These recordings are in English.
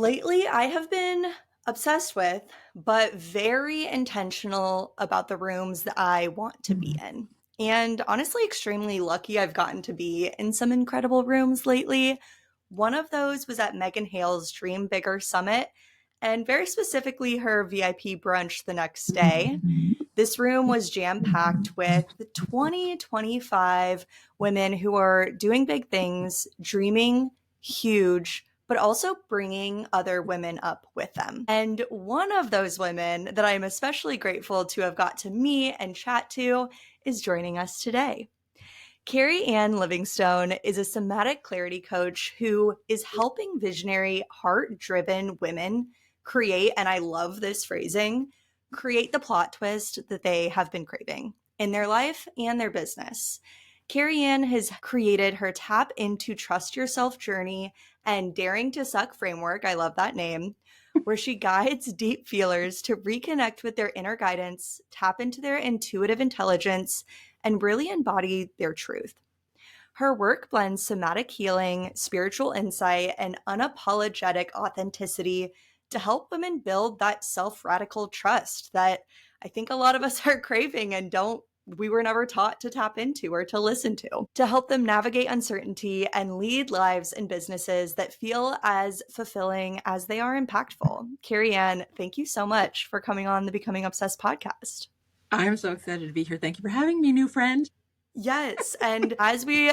Lately, I have been obsessed with, but very intentional about the rooms that I want to be Mhm. in. And honestly, extremely lucky I've gotten to be in some incredible rooms lately. One of those was at Megan Hale's Dream Bigger Summit, and very specifically her VIP brunch the next day. This room was jam packed with 20, 25 women who are doing big things, dreaming huge, but also bringing other women up with them. And one of those women that I'm especially grateful to have got to meet and chat to is joining us today. Keri-Anne Livingstone is a somatic clarity coach who is helping visionary, heart driven women create, and I love this phrasing, create the plot twist that they have been craving in their life and their business. Keri-Anne has created her Tap into Trust Yourself journey and Daring to Suck framework. I love that name, where she guides deep feelers to reconnect with their inner guidance, tap into their intuitive intelligence, and really embody their truth. Her work blends somatic healing, spiritual insight, and unapologetic authenticity to help women build that self radical trust that I think a lot of us are craving and we were never taught to tap into or to listen to help them navigate uncertainty and lead lives and businesses that feel as fulfilling as they are impactful. Keri-Anne, thank you so much for coming on the Becoming Obsessed podcast. I'm so excited to be here. Thank you for having me, new friend. Yes. And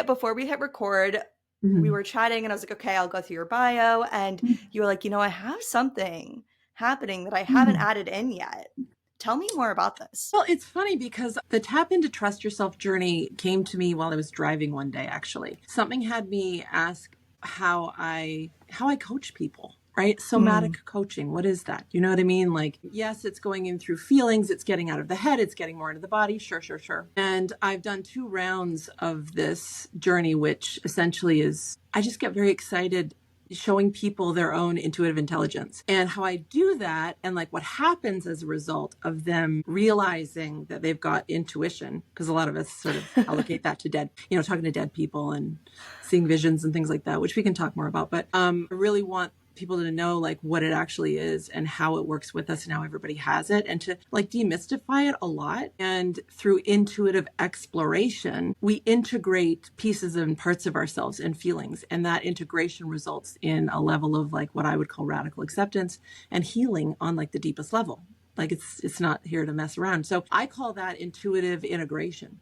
before we hit record, we Mhm. were chatting and I was like, okay, I'll go through your bio. And you were like, I have something happening that I haven't Mhm. added in yet. Tell me more about this. Well, it's funny because the Tap into Trust Yourself journey came to me while I was driving one day, actually. Something had me ask how I coach people. Right? Mm. Somatic coaching. What is that? You know what I mean? Like, yes, it's going in through feelings. It's getting out of the head. It's getting more into the body. Sure, sure, sure. And I've done 2 rounds of this journey, which essentially is, I just get very excited showing people their own intuitive intelligence and how I do that, and like what happens as a result of them realizing that they've got intuition, because a lot of us sort of allocate that to dead, talking to dead people and seeing visions and things like that, which we can talk more about. But I really want people to know like what it actually is and how it works with us and how everybody has it, and to like demystify it a lot. And through intuitive exploration, we integrate pieces and parts of ourselves and feelings, and that integration results in a level of like what I would call radical acceptance and healing on like the deepest level. Like it's not here to mess around. So I call that intuitive integration.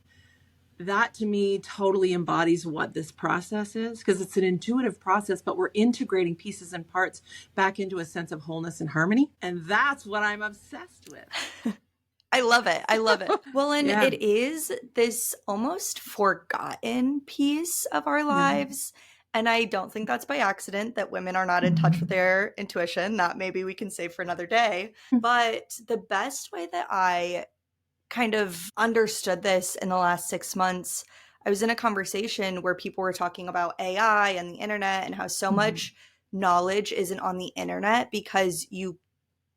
That to me totally embodies what this process is, because it's an intuitive process, but we're integrating pieces and parts back into a sense of wholeness and harmony. And that's what I'm obsessed with. I love it. I love it. Well, and Yeah. it is this almost forgotten piece of our Yeah. lives. And I don't think that's by accident that women are not in touch with their intuition. That maybe we can save for another day. But the best way that I kind of understood this in the last 6 months, I was in a conversation where people were talking about AI and the internet and how so much knowledge isn't on the internet because you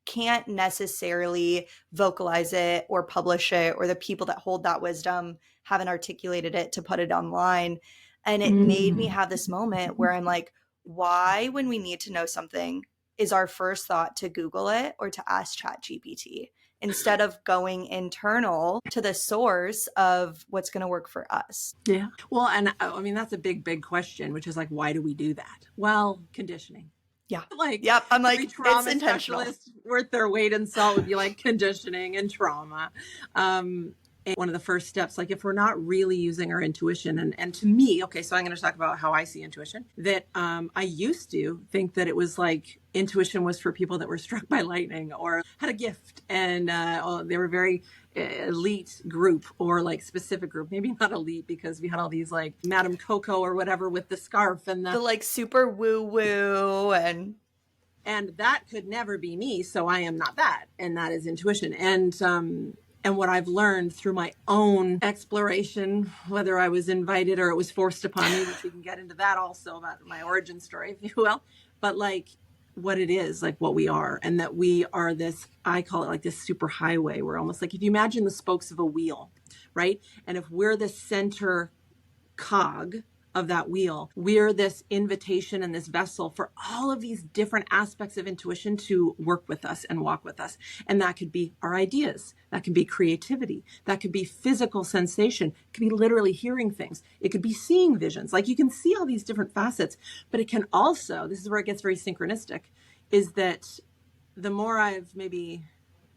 can't necessarily vocalize it or publish it, or the people that hold that wisdom haven't articulated it to put it online. And it made me Mm. have this moment where I'm like, why, when we need to know something, is our first thought to Google it or to ask ChatGPT instead of going internal to the source of what's going to work for us? Yeah. Well, and I mean, that's a big, big question, which is like, why do we do that? Well, conditioning. Yeah. Like Yep. I'm every like, it's trauma intentional. specialist worth their weight in salt would be like conditioning and trauma. And one of the first steps, like if we're not really using our intuition, and to me, okay, so I'm going to talk about how I see intuition, that I used to think that it was like intuition was for people that were struck by lightning or had a gift, and they were very elite group, or like specific group, maybe not elite because we had all these like Madame Coco or whatever with the scarf and The the, like super woo woo and that could never be me, so I am not that, and that is intuition. And what I've learned through my own exploration, whether I was invited or it was forced upon me, which we can get into that also, about my origin story, if you will, but like what it is, like what we are, and that we are this, I call it like this super highway. We're almost like, if you imagine the spokes of a wheel, right? And if we're the center cog of that wheel. We're this invitation and this vessel for all of these different aspects of intuition to work with us and walk with us. And that could be our ideas. That can be creativity. That could be physical sensation. It could be literally hearing things. It could be seeing visions. Like, you can see all these different facets, but it can also, this is where it gets very synchronistic, is that the more I've maybe,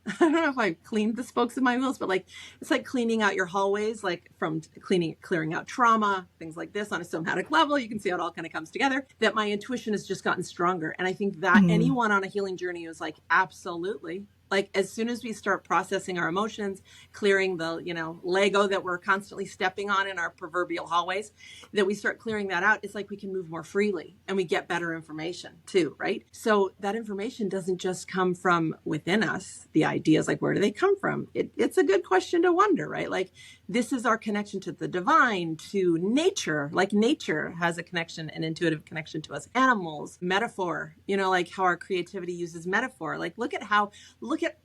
I don't know if I've cleaned the spokes of my wheels, but like, it's like cleaning out your hallways, like from clearing out trauma, things like this on a somatic level. You can see how it all kind of comes together, that my intuition has just gotten stronger. And I think that anyone on a healing journey is like, absolutely. Like, as soon as we start processing our emotions, clearing the, Lego that we're constantly stepping on in our proverbial hallways, that we start clearing that out, it's like we can move more freely and we get better information too, right? So that information doesn't just come from within us. The ideas, like, where do they come from? It's a good question to wonder, right? Like, this is our connection to the divine, to nature. Like, nature has a connection, an intuitive connection to us. Animals, metaphor, like how our creativity uses metaphor. Like, look at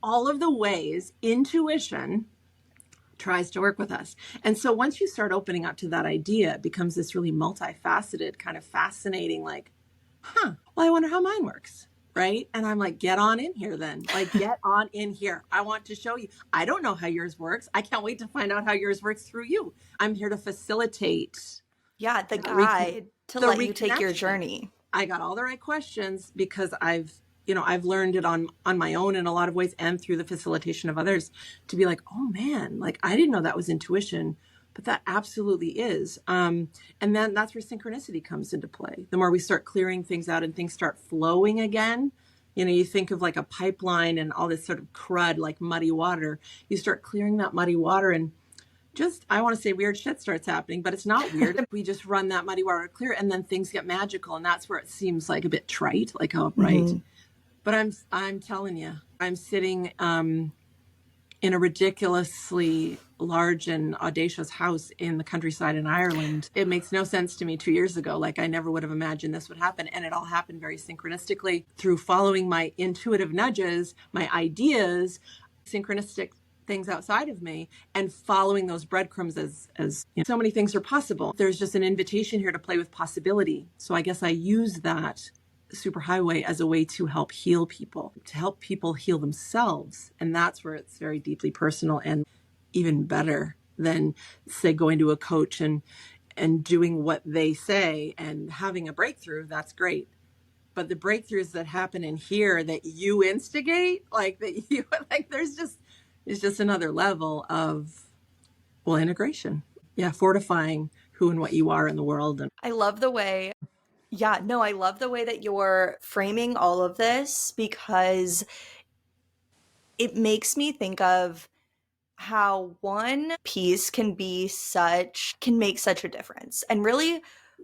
all of the ways intuition tries to work with us. And so once you start opening up to that idea, it becomes this really multifaceted, kind of fascinating, like, well, I wonder how mine works. Right. And I'm like, get on in here then. Like, get on in here. I want to show you. I don't know how yours works. I can't wait to find out how yours works through you. I'm here to facilitate. Yeah, the guide to the let you take your reconnection. journey. I got all the right questions because I've learned it on my own in a lot of ways, and through the facilitation of others, to be like, oh man, like, I didn't know that was intuition, but that absolutely is. And then that's where synchronicity comes into play. The more we start clearing things out and things start flowing again, you think of like a pipeline and all this sort of crud, like muddy water. You start clearing that muddy water and just, I want to say weird shit starts happening, but it's not weird. We just run that muddy water clear, and then things get magical. And that's where it seems like a bit trite, like, oh, right. But I'm telling you, I'm sitting in a ridiculously large and audacious house in the countryside in Ireland. It makes no sense to me 2 years ago. Like, I never would have imagined this would happen. And it all happened very synchronistically through following my intuitive nudges, my ideas, synchronistic things outside of me, and following those breadcrumbs as so many things are possible. There's just an invitation here to play with possibility. So I guess I use that superhighway as a way to help heal people, to help people heal themselves. And that's where it's very deeply personal, and even better than, say, going to a coach and doing what they say and having a breakthrough. That's great. But the breakthroughs that happen in here that you instigate, like that you, like, it's just another level of, well, integration. Yeah. Fortifying who and what you are in the world. And I love the way I love the way that you're framing all of this, because it makes me think of how one piece can make such a difference. And really,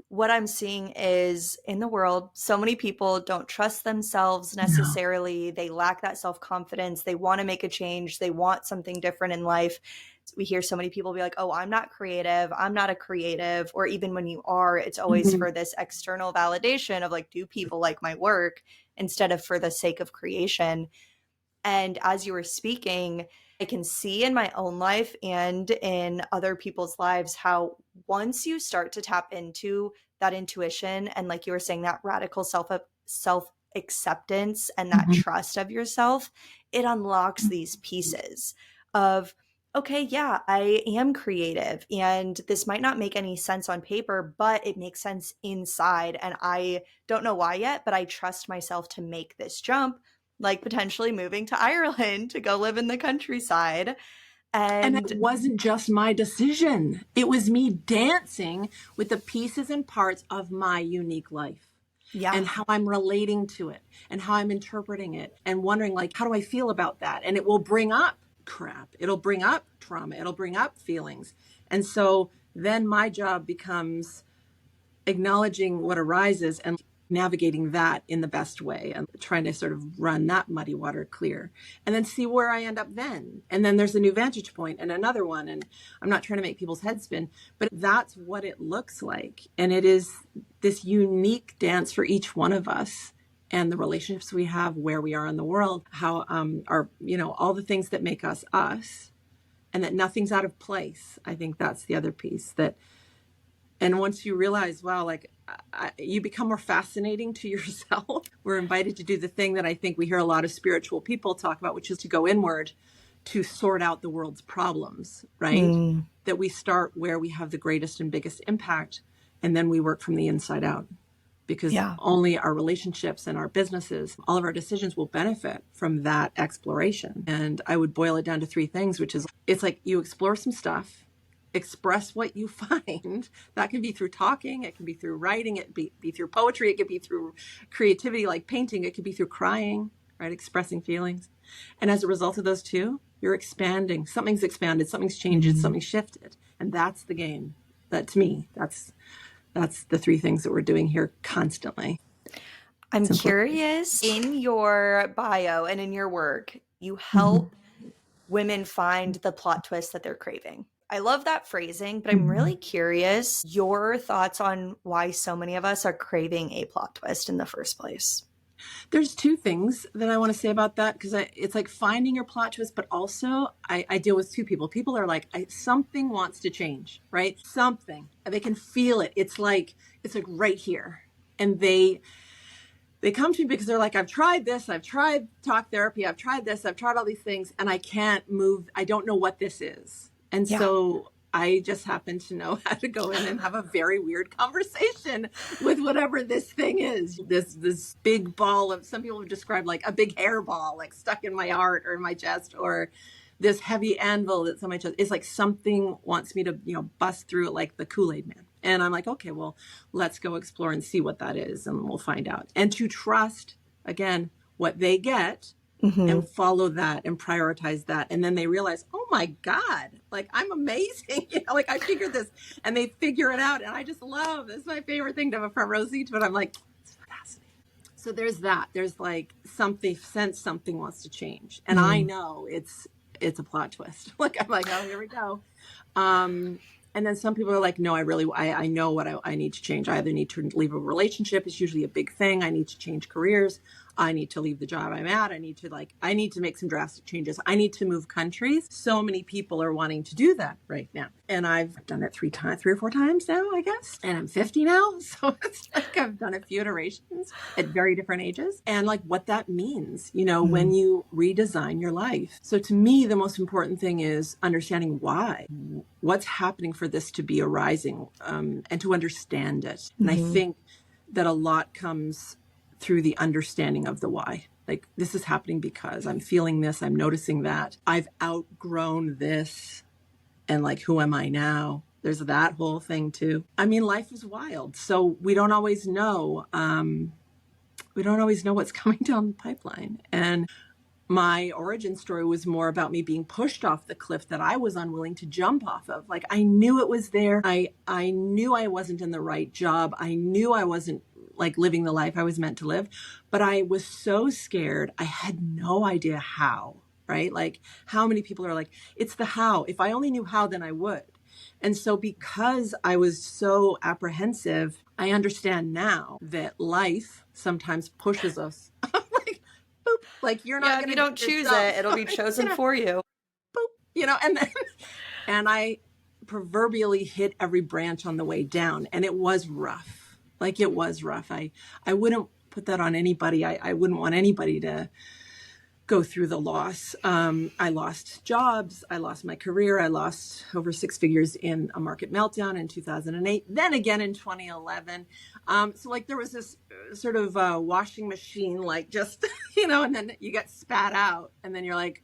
what I'm seeing is, in the world, so many people don't trust themselves necessarily. No. They lack that self-confidence. They want to make a change. They want something different in life. We hear so many people be like, oh, I'm not creative. I'm not a creative. Or even when you are, it's always for this external validation of like, do people like my work, instead of for the sake of creation. And as you were speaking, I can see in my own life and in other people's lives how once you start to tap into that intuition, and like you were saying, that radical self acceptance and that trust of yourself, it unlocks these pieces of, okay, yeah, I am creative, and this might not make any sense on paper, but it makes sense inside. And I don't know why yet, but I trust myself to make this jump, like potentially moving to Ireland to go live in the countryside. And it wasn't just my decision. It was me dancing with the pieces and parts of my unique life. Yeah. And how I'm relating to it and how I'm interpreting it and wondering, like, how do I feel about that? And it will bring up crap. It'll bring up trauma. It'll bring up feelings. And so then my job becomes acknowledging what arises and navigating that in the best way and trying to sort of run that muddy water clear, and then see where I end up then. And then there's a new vantage point and another one. And I'm not trying to make people's heads spin, but that's what it looks like. And it is this unique dance for each one of us, and the relationships we have, where we are in the world, how our, all the things that make us us, and that nothing's out of place. I think that's the other piece, that And once you realize, wow, like you become more fascinating to yourself. We're invited to do the thing that I think we hear a lot of spiritual people talk about, which is to go inward to sort out the world's problems, right? Mm, That we start where we have the greatest and biggest impact, and then we work from the inside out. Because yeah. only our relationships and our businesses, all of our decisions will benefit from that exploration. And I would boil it down to three things, which is it's like you explore some stuff, express what you find. That can be through talking, it can be through writing, it can be through poetry, it could be through creativity like painting, it could be through crying, right? Expressing feelings. And as a result of those two, you're expanding. Something's expanded, something's changed, something's shifted. And that's the game. That to me, that's the three things that we're doing here constantly. I'm Simply. curious, in your bio and in your work, you Mhm. help women find the plot twist that they're craving. I love that phrasing, but I'm Mhm. really curious your thoughts on why so many of us are craving a plot twist in the first place. There's two things that I want to say about that because it's like finding your plot twist, but also I deal with two people. People are like, something wants to change, right? Something. They can feel it. It's like right here. And they come to me because they're like, I've tried this, I've tried talk therapy, I've tried this, I've tried all these things, and I can't move. I don't know what this is. And Yeah. so I just happen to know how to go in and have a very weird conversation with whatever this thing is. This big ball of, some people have described like a big hairball, like stuck in my heart or in my chest, or this heavy anvil that's on my chest. It's like something wants me to, bust through it like the Kool-Aid man. And I'm like, okay, well, let's go explore and see what that is, and we'll find out. And to trust, again, what they get Mm-hmm. and follow that and prioritize that. And then they realize, oh my God, like I'm amazing. Like I figured this, and they figure it out. And I just love, this is my favorite thing to have a front row seat to it. I'm like, it's fascinating. So there's that. There's like something, sense something wants to change. And I Mm-hmm. know it's a plot twist. Like I'm like, oh, here we go. Um, and then some people are like, no, I know what I need to change. I either need to leave a relationship. It's usually a big thing. I need to change careers. I need to leave the job I'm at. I need to make some drastic changes. I need to move countries. So many people are wanting to do that right now. And I've done it three or four times now, I guess. And I'm 50 now. So it's like I've done a few iterations at very different ages. And like what that means, when you redesign your life. So to me, the most important thing is understanding why, what's happening for this to be arising, and to understand it. And I Mm-hmm. think that a lot comes through the understanding of the why. Like this is happening because I'm feeling this, I'm noticing that, I've outgrown this, and like, who am I now? There's that whole thing too. I mean, life is wild. So we don't always know. We don't always know what's coming down the pipeline. And my origin story was more about me being pushed off the cliff that I was unwilling to jump off of. Like I knew it was there. I knew I wasn't in the right job. I knew I wasn't like living the life I was meant to live, but I was so scared. I had no idea how, right? Like how many people are like, it's the how. If I only knew how, then I would. And so because I was so apprehensive, I understand now that life sometimes pushes us like, boop, like you're not Yeah, if going you to do don't this choose job. it, it'll So be it's chosen for you. boop, and then, and I proverbially hit every branch on the way down. And it was rough. Like it was rough. I wouldn't put that on anybody. I wouldn't want anybody to go through the loss. I lost jobs. I lost my career. I lost over 6 figures in a market meltdown in 2008, then again in 2011. So like there was this sort of washing machine, like just, and then you get spat out, and then you're like,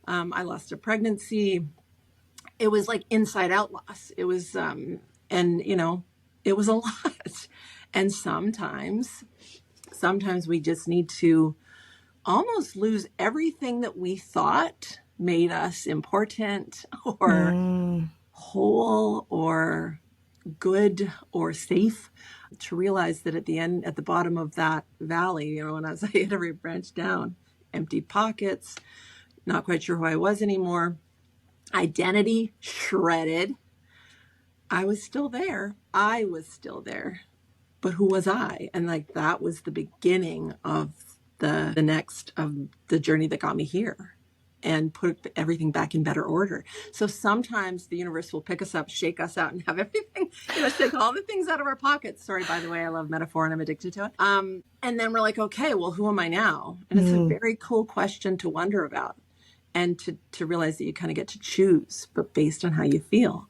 I lost a pregnancy. It was like inside out loss. It was, it was a lot. And sometimes we just need to almost lose everything that we thought made us important or Mm. whole or good or safe, to realize that at the bottom of that valley, when I hit every branch down, empty pockets, not quite sure who I was anymore, identity shredded. I was still there. But who was I? And like that was the beginning of the next of the journey that got me here. and put everything back in better order. So sometimes the universe will pick us up, shake us out, and have everything, shake all the things out of our pockets. Sorry, by the way, I love metaphor and I'm addicted to it. And then we're like, okay, well, who am I now? And it's a very cool question to wonder about, and to realize that you kind of get to choose, but based on how you feel.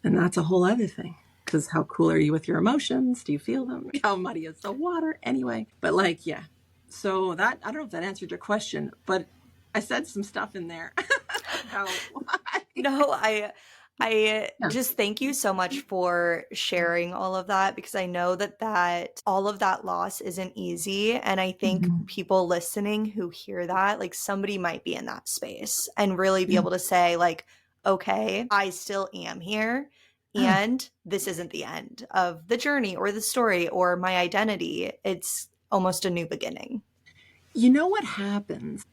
And that's a whole other thing. Because how cool are you with your emotions? Do you feel them? How muddy is the water? Anyway, but like, yeah. So that, I don't know if that answered your question, but I said some stuff in there. No, I Yeah. just thank you so much for sharing all of that, because I know that all of that loss isn't easy. And I think Mhm. people listening who hear that, like somebody might be in that space and really be Yeah. able to say like, okay, I still am here. Yeah. And this isn't the end of the journey or the story or my identity. It's almost a new beginning. You know what happens?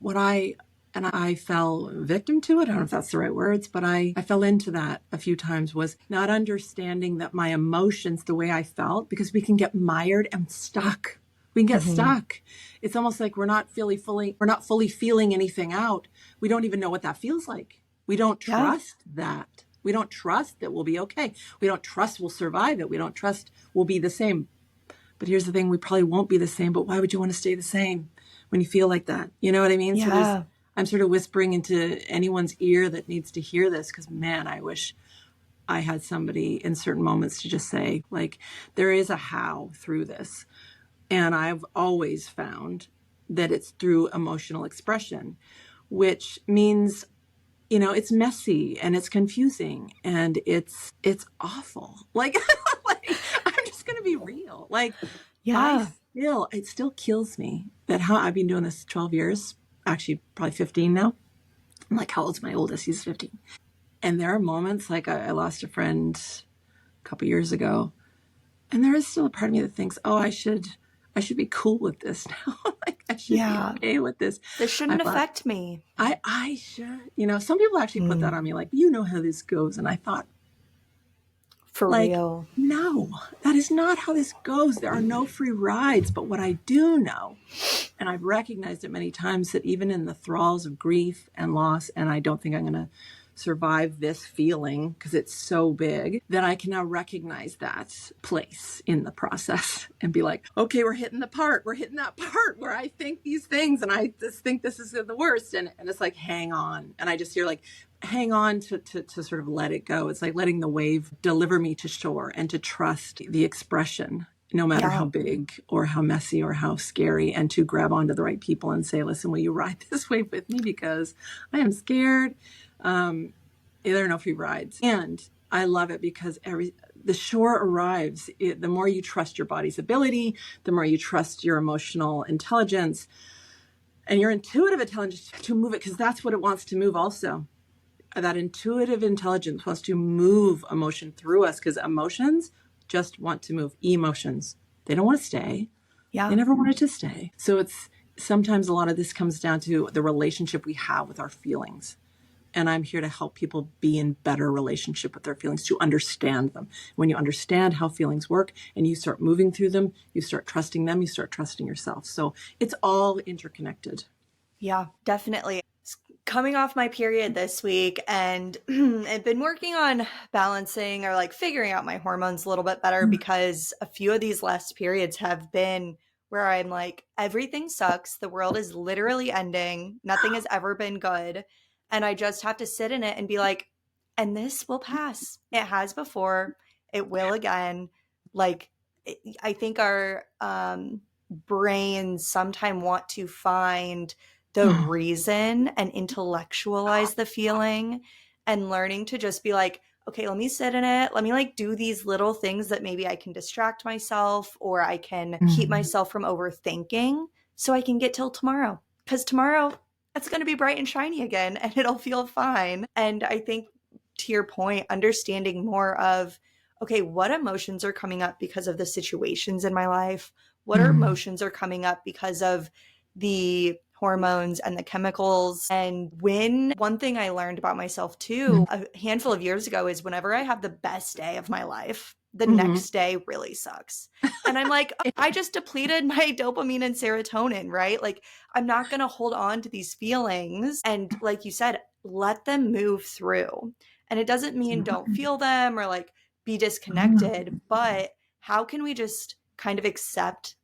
And I fell victim to it. I don't know if that's the right words, but I fell into that a few times, was not understanding that my emotions, the way I felt, because we can get mired and stuck. We can get Mm-hmm. stuck. It's almost like we're not fully feeling anything out. We don't even know what that feels like. We don't Yeah. trust that. We don't trust that we'll be okay. We don't trust we'll survive it. We don't trust we'll be the same. But here's the thing, we probably won't be the same, but why would you want to stay the same when you feel like that? You know what I mean? So Yeah. I'm sort of whispering into anyone's ear that needs to hear this, because man, I wish I had somebody in certain moments to just say, like, there is a how through this. And I've always found that it's through emotional expression, which means, it's messy and it's confusing and it's awful. Like, like I'm just going to be real. Like, Yeah. it still kills me that how I've been doing this 12 years, actually probably 15 now. I'm like, how old's my oldest? He's 15. And there are moments like I lost a friend a couple years ago, and there is still a part of me that thinks, oh, I should be cool with this now. Like I should be Yeah. okay with this. This I shouldn't thought affect me. I should, some people actually put that Mm, on me, like, you know how this goes. And I thought, for like, real. no, that is not how this goes. There are no free rides. But what I do know, and I've recognized it many times, that even in the thralls of grief and loss, and I don't think I'm going to survive this feeling because it's so big, that I can now recognize that place in the process and be like, okay, we're hitting that part where I think these things and I just think this is the worst. And it's like, hang on. And I just hear like, hang on to sort of let it go. It's like letting the wave deliver me to shore and to trust the expression, no matter how Yeah. big or how messy or how scary, and to grab onto the right people and say, listen, will you ride this wave with me? Because I am scared. There are no free rides. And I love it because the shore arrives. The more you trust your body's ability, the more you trust your emotional intelligence and your intuitive intelligence to move it, because that's what it wants to move also. That intuitive intelligence wants to move emotion through us, because emotions just want to move. Emotions, they don't want to stay. They Yeah. never wanted to stay. So it's sometimes a lot of this comes down to the relationship we have with our feelings. And I'm here to help people be in better relationship with their feelings, to understand them. When you understand how feelings work and you start moving through them, you start trusting them, you start trusting yourself. So it's all interconnected. Yeah, definitely. Coming off my period this week, and I've been working on balancing or like figuring out my hormones a little bit better, because a few of these last periods have been where I'm like, everything sucks. The world is literally ending. Nothing has ever been good. And I just have to sit in it and be like, and this will pass. It has before. It will again. Like, I think our brains sometimes want to find the reason and intellectualize the feeling, and learning to just be like, okay, let me sit in it. Let me like do these little things that maybe I can distract myself, or I can keep myself from overthinking, so I can get till tomorrow. Because tomorrow it's going to be bright and shiny again and it'll feel fine. And I think, to your point, understanding more of, okay, what emotions are coming up because of the situations in my life? What are emotions are coming up because of the hormones and the chemicals? And when one thing I learned about myself too, a handful of years ago, is whenever I have the best day of my life, the Mm-hmm. next day really sucks. And I'm like, I just depleted my dopamine and serotonin, right? Like, I'm not going to hold on to these feelings. And like you said, let them move through. And it doesn't mean don't feel them or like be disconnected, but how can we just kind of accept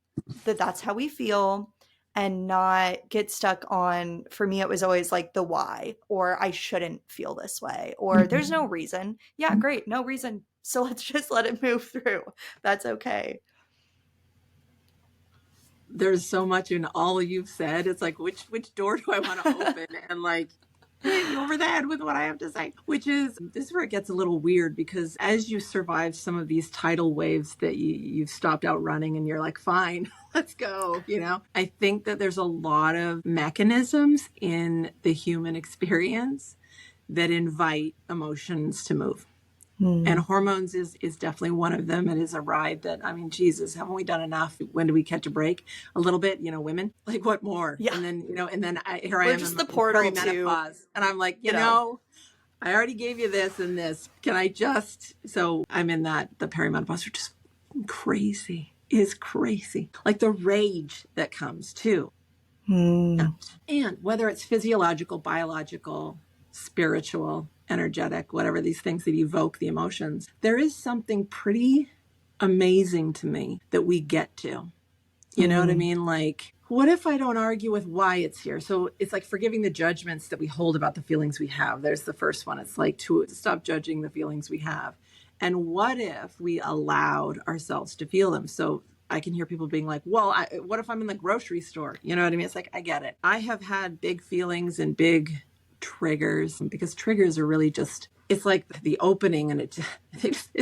that that's how we feel and not get stuck on, for me, it was always like the why, or I shouldn't feel this way, or there's no reason. Yeah, great. No reason. So let's just let it move through. That's okay. There's so much in all you've said. It's like, which door do I want to open and like hit you over the head with what I have to say? Which is, this is where it gets a little weird, because as you survive some of these tidal waves that you've stopped out running and you're like, fine, let's go. I think that there's a lot of mechanisms in the human experience that invite emotions to move. And hormones is definitely one of them. It is a ride that, I mean, Jesus, haven't we done enough? When do we catch a break? A little bit, women, like what more? Yeah. And then, and then here I We're am just in the portal to, perimenopause. And I'm like, I already gave you this and this. Can I so I'm in the perimenopause, which is crazy. Like the rage that comes too. And whether it's physiological, biological, spiritual, energetic, whatever these things that evoke the emotions, there is something pretty amazing to me that we get to. You know what I mean? Like, what if I don't argue with why it's here? So it's like forgiving the judgments that we hold about the feelings we have. There's the first one. It's like to stop judging the feelings we have. And what if we allowed ourselves to feel them? So I can hear people being like, well, what if I'm in the grocery store? You know what I mean? It's like, I get it. I have had big feelings and big triggers, because triggers are really just, it's like the opening, and it's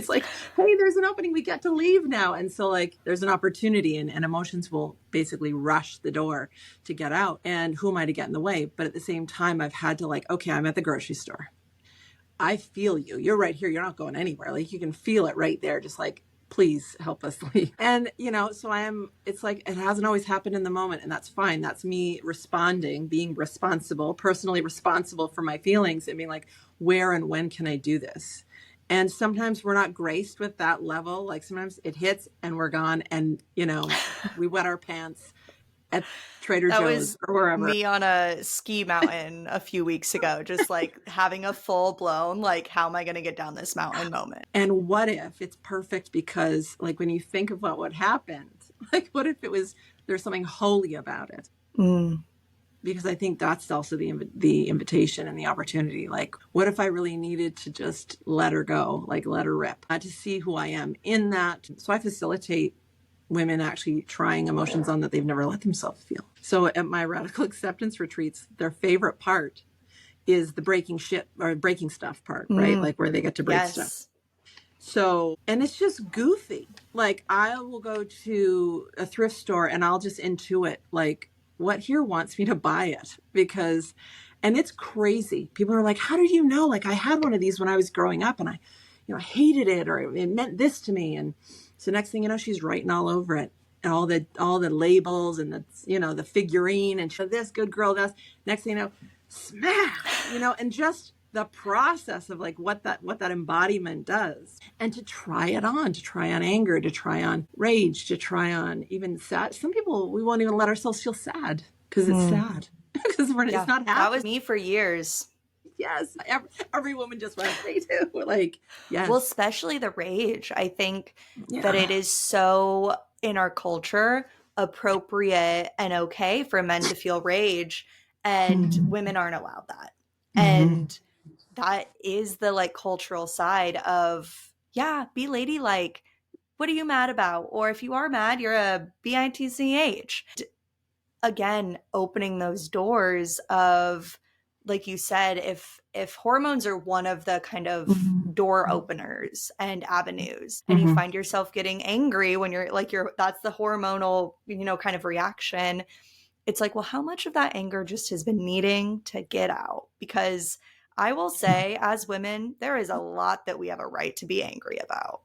like, hey, there's an opening, we get to leave now. And so like there's an opportunity, and emotions will basically rush the door to get out. And who am I to get in the way? But at the same time, I've had to like, okay, I'm at the grocery store. I feel you. You're right here. You're not going anywhere. Like you can feel it right there. Just like, please help us leave. And, so it's like, it hasn't always happened in the moment, and that's fine. That's me responding, being responsible, personally responsible for my feelings, and being like, where and when can I do this? And sometimes we're not graced with that level. Like sometimes it hits and we're gone, and, we wet our pants at Trader that Joe's was or wherever. me on a ski mountain a few weeks ago, just like having a full blown, like, how am I going to get down this mountain moment? And what if it's perfect? Because like when you think about what happened, like what if there's something holy about it? Because I think that's also the invitation and the opportunity. Like, what if I really needed to just let her go, like let her rip, to see who I am in that. So I facilitate women actually trying emotions on that they've never let themselves feel. So at my radical acceptance retreats, their favorite part is the breaking stuff part, right? Like where they get to break stuff. So, and it's just goofy. Like I will go to a thrift store and I'll just intuit like what here wants me to buy it, and it's crazy. People are like, how did you know? Like I had one of these when I was growing up and I hated it, or it meant this to me. And so next thing you know, she's writing all over it, and all the labels and the figurine and this good girl, that's next thing you know, smash, and just the process of like what that embodiment does, and to try on anger, to try on rage, to try on even sad. Some people, we won't even let ourselves feel sad because it's sad because it's not happy. That was me for years. Yes, every woman just went, me too. Like, yes. Well, especially the rage. I think that it is so in our culture appropriate and okay for men to feel rage, and women aren't allowed that. And that is the like cultural side of, be ladylike. What are you mad about? Or if you are mad, you're a bitch. Again, opening those doors of, like you said, if hormones are one of the kind of door openers and avenues, and you find yourself getting angry when that's the hormonal, kind of reaction. It's like, well, how much of that anger just has been needing to get out? Because I will say, as women, there is a lot that we have a right to be angry about.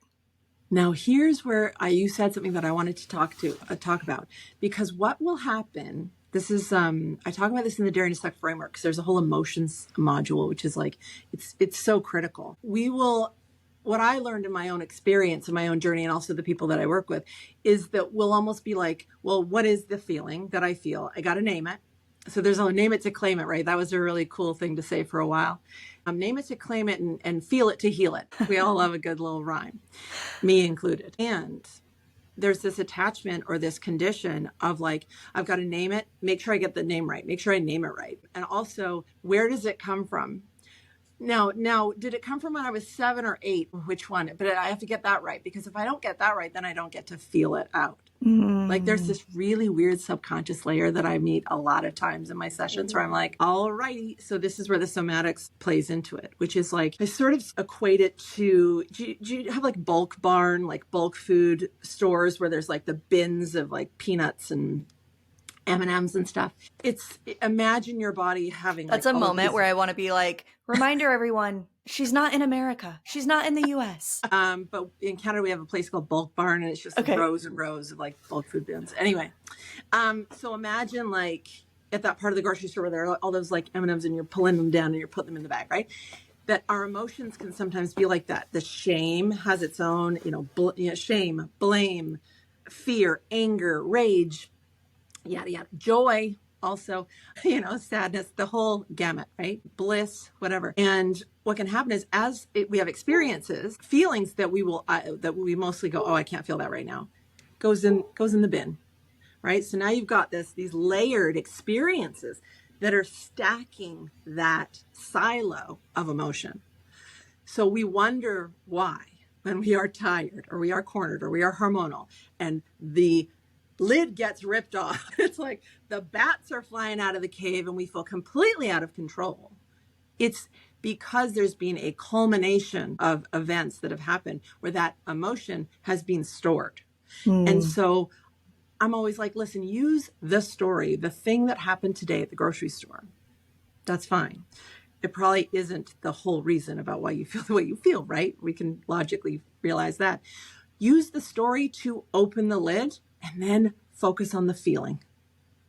Now, here's where you said something that I wanted to talk about, because what will happen, this is, I talk about this in the Dare to Suck framework, because there's a whole emotions module, which is like, it's so critical. what I learned in my own experience and my own journey, and also the people that I work with, is that we'll almost be like, well, what is the feeling that I feel? I got to name it. So there's a name it to claim it, right? That was a really cool thing to say for a while. Name it to claim it, and feel it to heal it. We all love a good little rhyme, me included. And there's this attachment or this condition of like, I've got to name it, make sure I get the name right, make sure I name it right. And also, where does it come from? Now, did it come from when I was 7 or 8? Which one? But I have to get that right, because if I don't get that right, then I don't get to feel it out. Like there's this really weird subconscious layer that I meet a lot of times in my sessions where I'm like, all righty. So this is where the somatics plays into it, which is like, I sort of equate it to, do you have like bulk barn, like bulk food stores where there's like the bins of like peanuts and M&Ms and stuff. It's, imagine your body having That's like a moment where I want to be like, reminder everyone, she's not in America. She's not in the US. But in Canada, we have a place called Bulk Barn, and it's just like rows and rows of like bulk food bins. Anyway, so imagine like at that part of the grocery store where there are all those like M&Ms and you're pulling them down and you're putting them in the bag, right? That our emotions can sometimes be like that. The shame has its own, shame, blame, fear, anger, rage, yada, yada. Joy also, sadness, the whole gamut, right? Bliss, whatever. And what can happen is we have experiences, feelings that we mostly go, oh, I can't feel that right now, goes in the bin, right? So now you've got these layered experiences that are stacking that silo of emotion. So we wonder why when we are tired or we are cornered or we are hormonal and the lid gets ripped off. It's like the bats are flying out of the cave and we feel completely out of control. It's because there's been a culmination of events that have happened where that emotion has been stored. And so I'm always like, listen, use the story, the thing that happened today at the grocery store. That's fine. It probably isn't the whole reason about why you feel the way you feel, right? We can logically realize that. Use the story to open the lid and then focus on the feeling.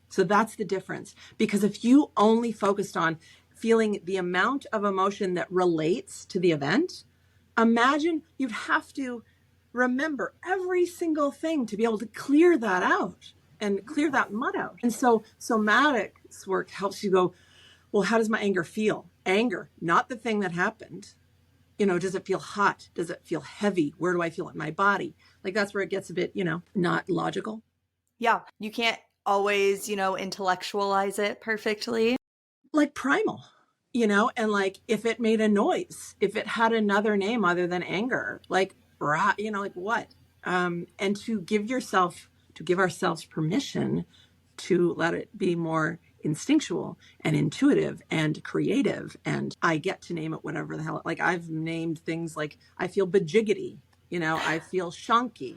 So that's the difference. Because if you only focused on feeling the amount of emotion that relates to the event, imagine you'd have to remember every single thing to be able to clear that out and clear that mud out. And so Somatic's work helps you go, well, how does my anger feel? Anger, not the thing that happened. Does it feel hot? Does it feel heavy? Where do I feel it in my body? Like that's where it gets a bit, not logical. Yeah. You can't always, intellectualize it perfectly. Like primal, and like if it made a noise, if it had another name other than anger, like, like what? And to give ourselves permission to let it be more instinctual and intuitive and creative. And I get to name it whatever the hell, like I've named things like I feel bajiggity, I feel shonky,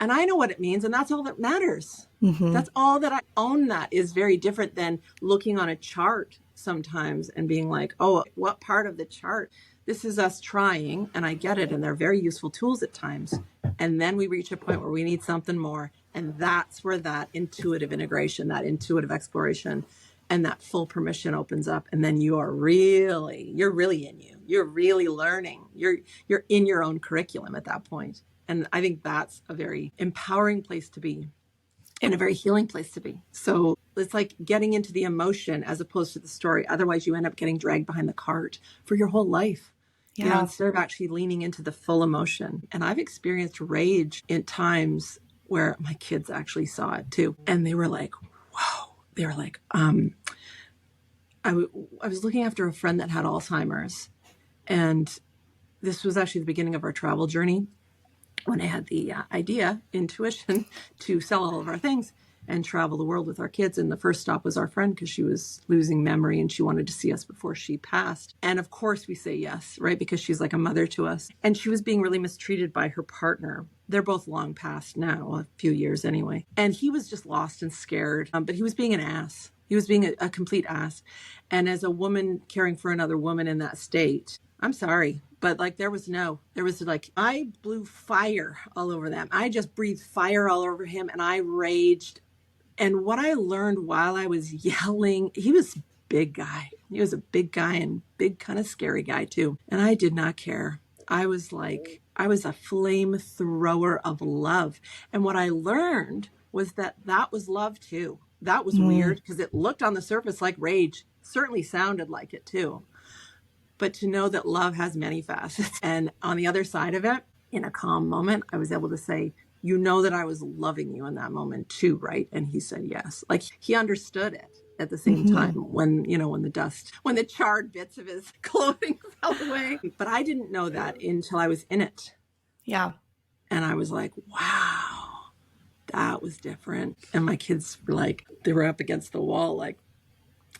and I know what it means. And that's all that matters. That's all that I own. That is very different than looking on a chart sometimes and being like, oh, what part of the chart? This is us trying, and I get it. And they're very useful tools at times. And then we reach a point where we need something more. And that's where that intuitive integration, that intuitive exploration, and that full permission opens up. And then you're really in you. You're really learning. You're in your own curriculum at that point. And I think that's a very empowering place to be and a very healing place to be. So it's like getting into the emotion as opposed to the story. Otherwise, you end up getting dragged behind the cart for your whole life. Yeah. Instead of actually leaning into the full emotion. And I've experienced rage in times where my kids actually saw it too. And they were like, whoa. They were like, I was looking after a friend that had Alzheimer's. And this was actually the beginning of our travel journey when I had the intuition to sell all of our things and travel the world with our kids. And the first stop was our friend because she was losing memory and she wanted to see us before she passed. And of course we say yes, right? Because she's like a mother to us. And she was being really mistreated by her partner. They're both long past now, a few years anyway. And he was just lost and scared, but he was being an ass. He was being a complete ass. And as a woman caring for another woman in that state, I'm sorry, but like there was like, I blew fire all over them. I just breathed fire all over him and I raged. And what I learned while I was yelling, he was a big guy. He was a big guy and big kind of scary guy too. And I did not care. I was a flamethrower of love. And what I learned was that was love too. That was Mm. weird because it looked on the surface like rage, certainly sounded like it too. But to know that love has many facets. And on the other side of it, in a calm moment, I was able to say, you know that I was loving you in that moment too, right? And he said yes. Like he understood it at the same time Hmm. when when the charred bits of his clothing fell away. But I didn't know that until I was in it. Yeah. And I was like, wow, that was different. And my kids were like, they were up against the wall, like,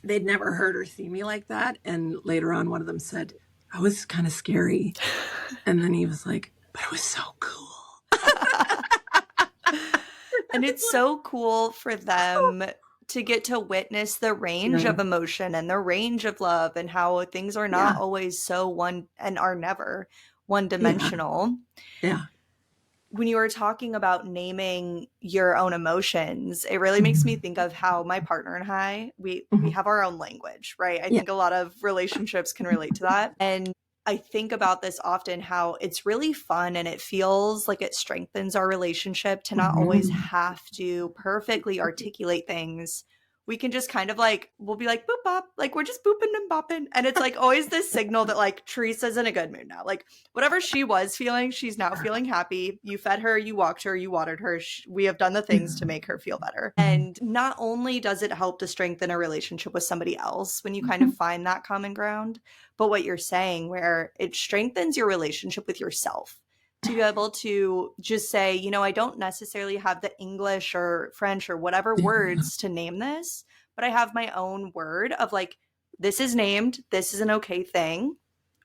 they'd never heard or seen me like that. And later on, one of them said, I was kind of scary. And then he was like, but it was so cool. And it's so cool for them to get to witness the range Yeah. of emotion and the range of love and how things are not Yeah. always so one and are never one Yeah. dimensional. Yeah. When you were talking about naming your own emotions, it really makes me Mhm. think of how my partner and I we Mhm. have our own language, right? I Yeah. think a lot of relationships can relate to that. And I think about this often how it's really fun and it feels like it strengthens our relationship to not always Mhm. have to perfectly articulate things. We can just kind of like, we'll be like, boop bop, like we're just booping and bopping. And it's like always this signal that like Teresa's in a good mood now. Like whatever she was feeling, she's now feeling happy. You fed her, you walked her, you watered her. We have done the things to make her feel better. Mhm. And not only does it help to strengthen a relationship with somebody else when you kind of Mhm. find that common ground, but what you're saying, where it strengthens your relationship with yourself to be able to just say, you know, I don't necessarily have the English or French or whatever Yeah. words to name this, but I have my own word of like, this is named, this is an okay thing.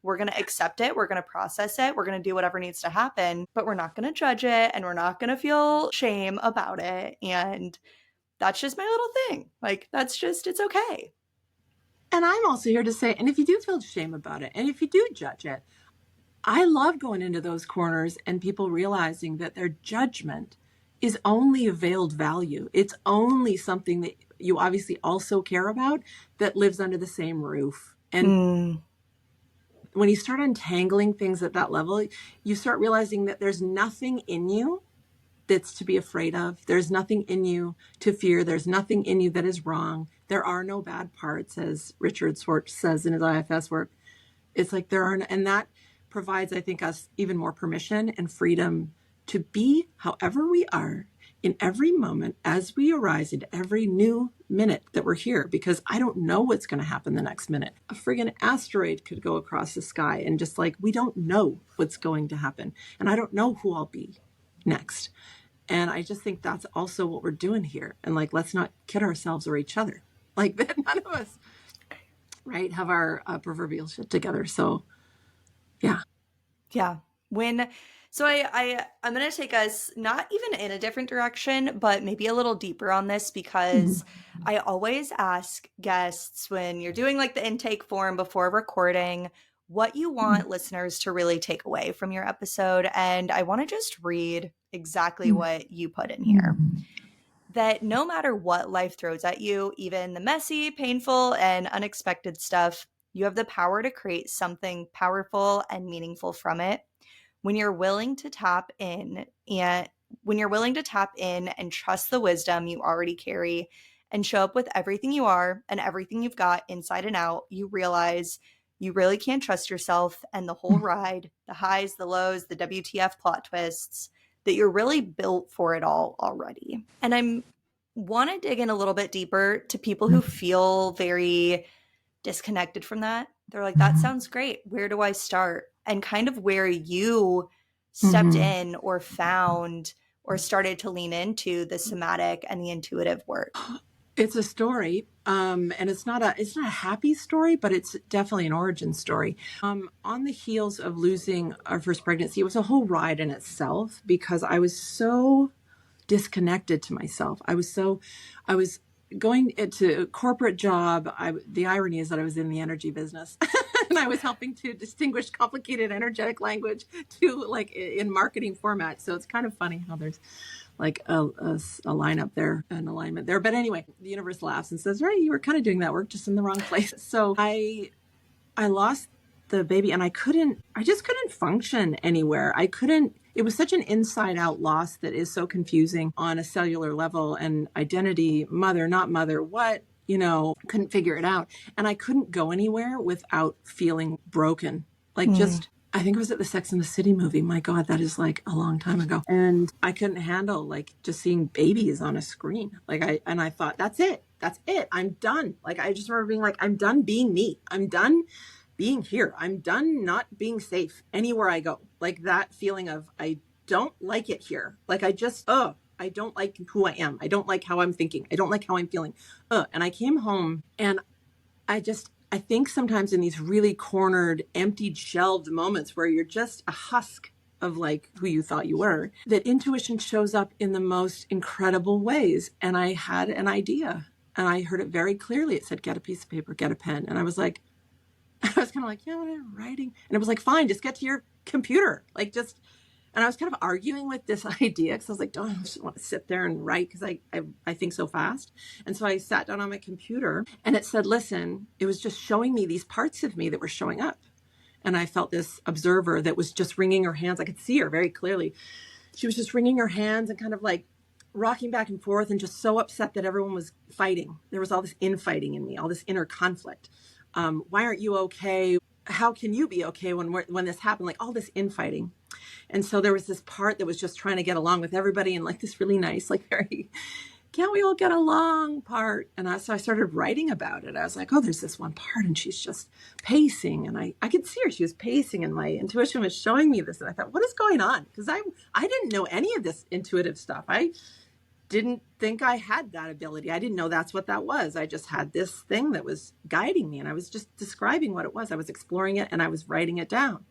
We're going to accept it. We're going to process it. We're going to do whatever needs to happen, but we're not going to judge it and we're not going to feel shame about it. And that's just my little thing. Like, that's just, it's okay. And I'm also here to say, and if you do feel shame about it, and if you do judge it, I love going into those corners and people realizing that their judgment is only a veiled value. It's only something that you obviously also care about that lives under the same roof. And Mm, when you start untangling things at that level, you start realizing that there's nothing in you that's to be afraid of. There's nothing in you to fear. There's nothing in you that is wrong. There are no bad parts, as Richard Swartz says in his IFS work. It's like there are, and that provides, I think, us even more permission and freedom to be however we are in every moment as we arise into every new minute that we're here, because I don't know what's going to happen the next minute. A friggin' asteroid could go across the sky, and just like we don't know what's going to happen, and I don't know who I'll be next. And I just think that's also what we're doing here. And like, let's not kid ourselves or each other. Like that, none of us, right, have our proverbial shit together. So yeah. yeah. When so I'm going to take us not even in a different direction, but maybe a little deeper on this because Mm-hmm. I always ask guests when you're doing like the intake form before recording what you want listeners to really take away from your episode. And I want to just read exactly what you put in here. That no matter what life throws at you, even the messy, painful, and unexpected stuff, you have the power to create something powerful and meaningful from it when you're willing to tap in and when you're willing to tap in and trust the wisdom you already carry and show up with everything you are and everything you've got inside and out, you realize you really can't trust yourself and the whole ride, the highs, the lows, the WTF plot twists, that you're really built for it all already. And I'm want to dig in a little bit deeper to people who feel very disconnected from that. They're like, that sounds great. Where do I start? And kind of where you stepped Mm-hmm. in or found or started to lean into the somatic and the intuitive work. It's a story, and it's not a happy story, but it's definitely an origin story. On the heels of losing our first pregnancy, it was a whole ride in itself because I was so disconnected to myself. I was going into a corporate job. The irony is that I was in the energy business and I was helping to distinguish complicated energetic language to like in marketing format. So it's kind of funny how there's like a lineup there, an alignment there. But anyway, the universe laughs and says, right, you were kind of doing that work just in the wrong place. So I lost the baby, and I just couldn't function anywhere. It was such an inside out loss that is so confusing on a cellular level, and identity, mother, not mother, what, couldn't figure it out. And I couldn't go anywhere without feeling broken. Like just, I think it was at the Sex and the City movie. My God, that is like a long time ago. And I couldn't handle like just seeing babies on a screen. I thought, that's it. I'm done. Like, I just remember being like, I'm done being me. I'm done being here. I'm done not being safe anywhere I go. Like that feeling of, I don't like it here. Like I don't like who I am. I don't like how I'm thinking. I don't like how I'm feeling. And I came home, and I think sometimes in these really cornered, emptied, shelved moments where you're just a husk of like who you thought you were, that intuition shows up in the most incredible ways. And I had an idea, and I heard it very clearly. It said, get a piece of paper, get a pen. And I was like, I was kind of like, what am I writing? And it was like, fine, just get to your computer. And I was kind of arguing with this idea because I was like, don't I just want to sit there and write because I think so fast. And so I sat down on my computer, and it said, listen, it was just showing me these parts of me that were showing up. And I felt this observer that was just wringing her hands. I could see her very clearly. She was just wringing her hands and kind of like rocking back and forth, and just so upset that everyone was fighting. There was all this infighting in me, all this inner conflict. Why aren't you okay? How can you be okay when this happened? Like all this infighting. And so there was this part that was just trying to get along with everybody, and like this really nice, like very, can't we all get along part? And so I started writing about it. I was like, oh, there's this one part, and she's just pacing, and I could see her. She was pacing, and my intuition was showing me this. And I thought, what is going on? Because I didn't know any of this intuitive stuff. I didn't think I had that ability. I didn't know that's what that was. I just had this thing that was guiding me, and I was just describing what it was. I was exploring it, and I was writing it down.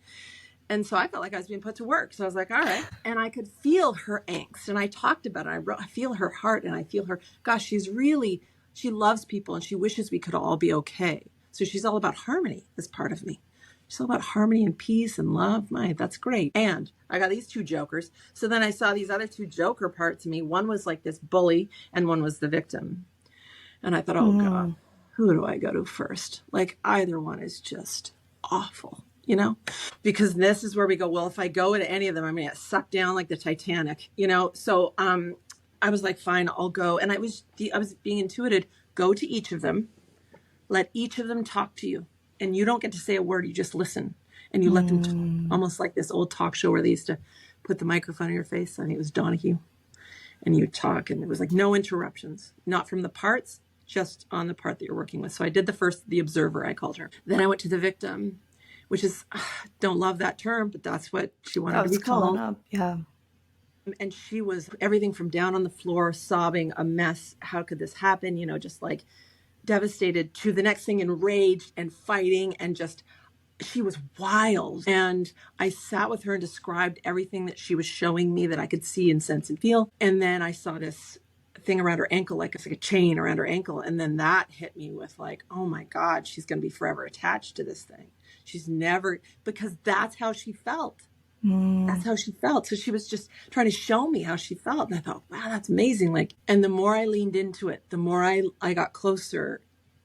And so I felt like I was being put to work. So I was like, all right. And I could feel her angst. And I talked about it. I feel her heart, and I feel her, gosh, she loves people, and she wishes we could all be okay. So she's all about harmony, this part of me. She's all about harmony and peace and love. That's great. And I got these two jokers. So then I saw these other two joker parts of me. One was like this bully, and one was the victim. And I thought, oh God, who do I go to first? Like either one is just awful. Because this is where we go, well, if I go to any of them, I'm going to get sucked down like the Titanic, So I was like, fine, I'll go. And I was being intuited, go to each of them, let each of them talk to you. And you don't get to say a word, you just listen. And you let them talk, almost like this old talk show where they used to put the microphone in your face. I think it was Donahue. And you talk, and it was like no interruptions, not from the parts, just on the part that you're working with. So I did the observer, I called her. Then I went to the victim, which is, don't love that term, but that's what she wanted to be called. Up. Yeah. And she was everything from down on the floor, sobbing, a mess. How could this happen? Just like devastated, to the next thing, enraged and fighting, and just, she was wild. And I sat with her and described everything that she was showing me that I could see and sense and feel. And then I saw this thing around her ankle, like it's like a chain around her ankle. And then that hit me with like, oh my God, she's going to be forever attached to this thing. She's never, because that's how she felt. That's how she felt. So she was just trying to show me how she felt. And I thought, wow, that's amazing. Like, and the more I leaned into it, the more I got closer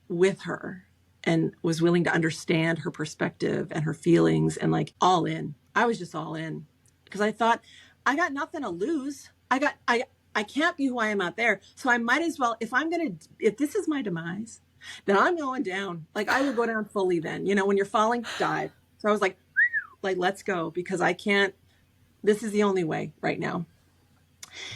with her and was willing to understand her perspective and her feelings, and like all in. I was just all in, because I thought, I got nothing to lose. I can't be who I am out there. So I might as well, if this is my demise, then I'm going down. Like I would go down fully then, when you're falling, dive. So I was like, let's go, because I can't, this is the only way right now.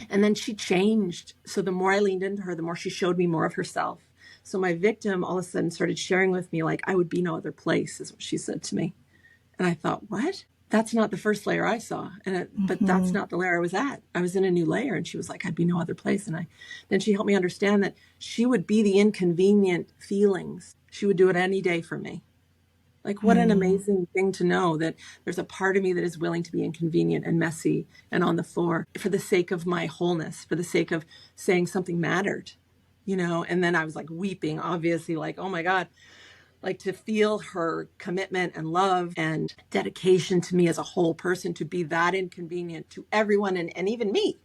And then she changed. So the more I leaned into her, the more she showed me more of herself. So my victim all of a sudden started sharing with me, like, I would be no other place, is what she said to me. And I thought, what? That's not the first layer I saw. But that's not the layer I was at. I was in a new layer. And she was like, I'd be no other place. And then she helped me understand that she would be the inconvenient feelings. She would do it any day for me. Like, what an amazing thing to know that there's a part of me that is willing to be inconvenient and messy and on the floor for the sake of my wholeness, for the sake of saying something mattered, And then I was like weeping, obviously, like, oh my God, like to feel her commitment and love and dedication to me as a whole person, to be that inconvenient to everyone and even me.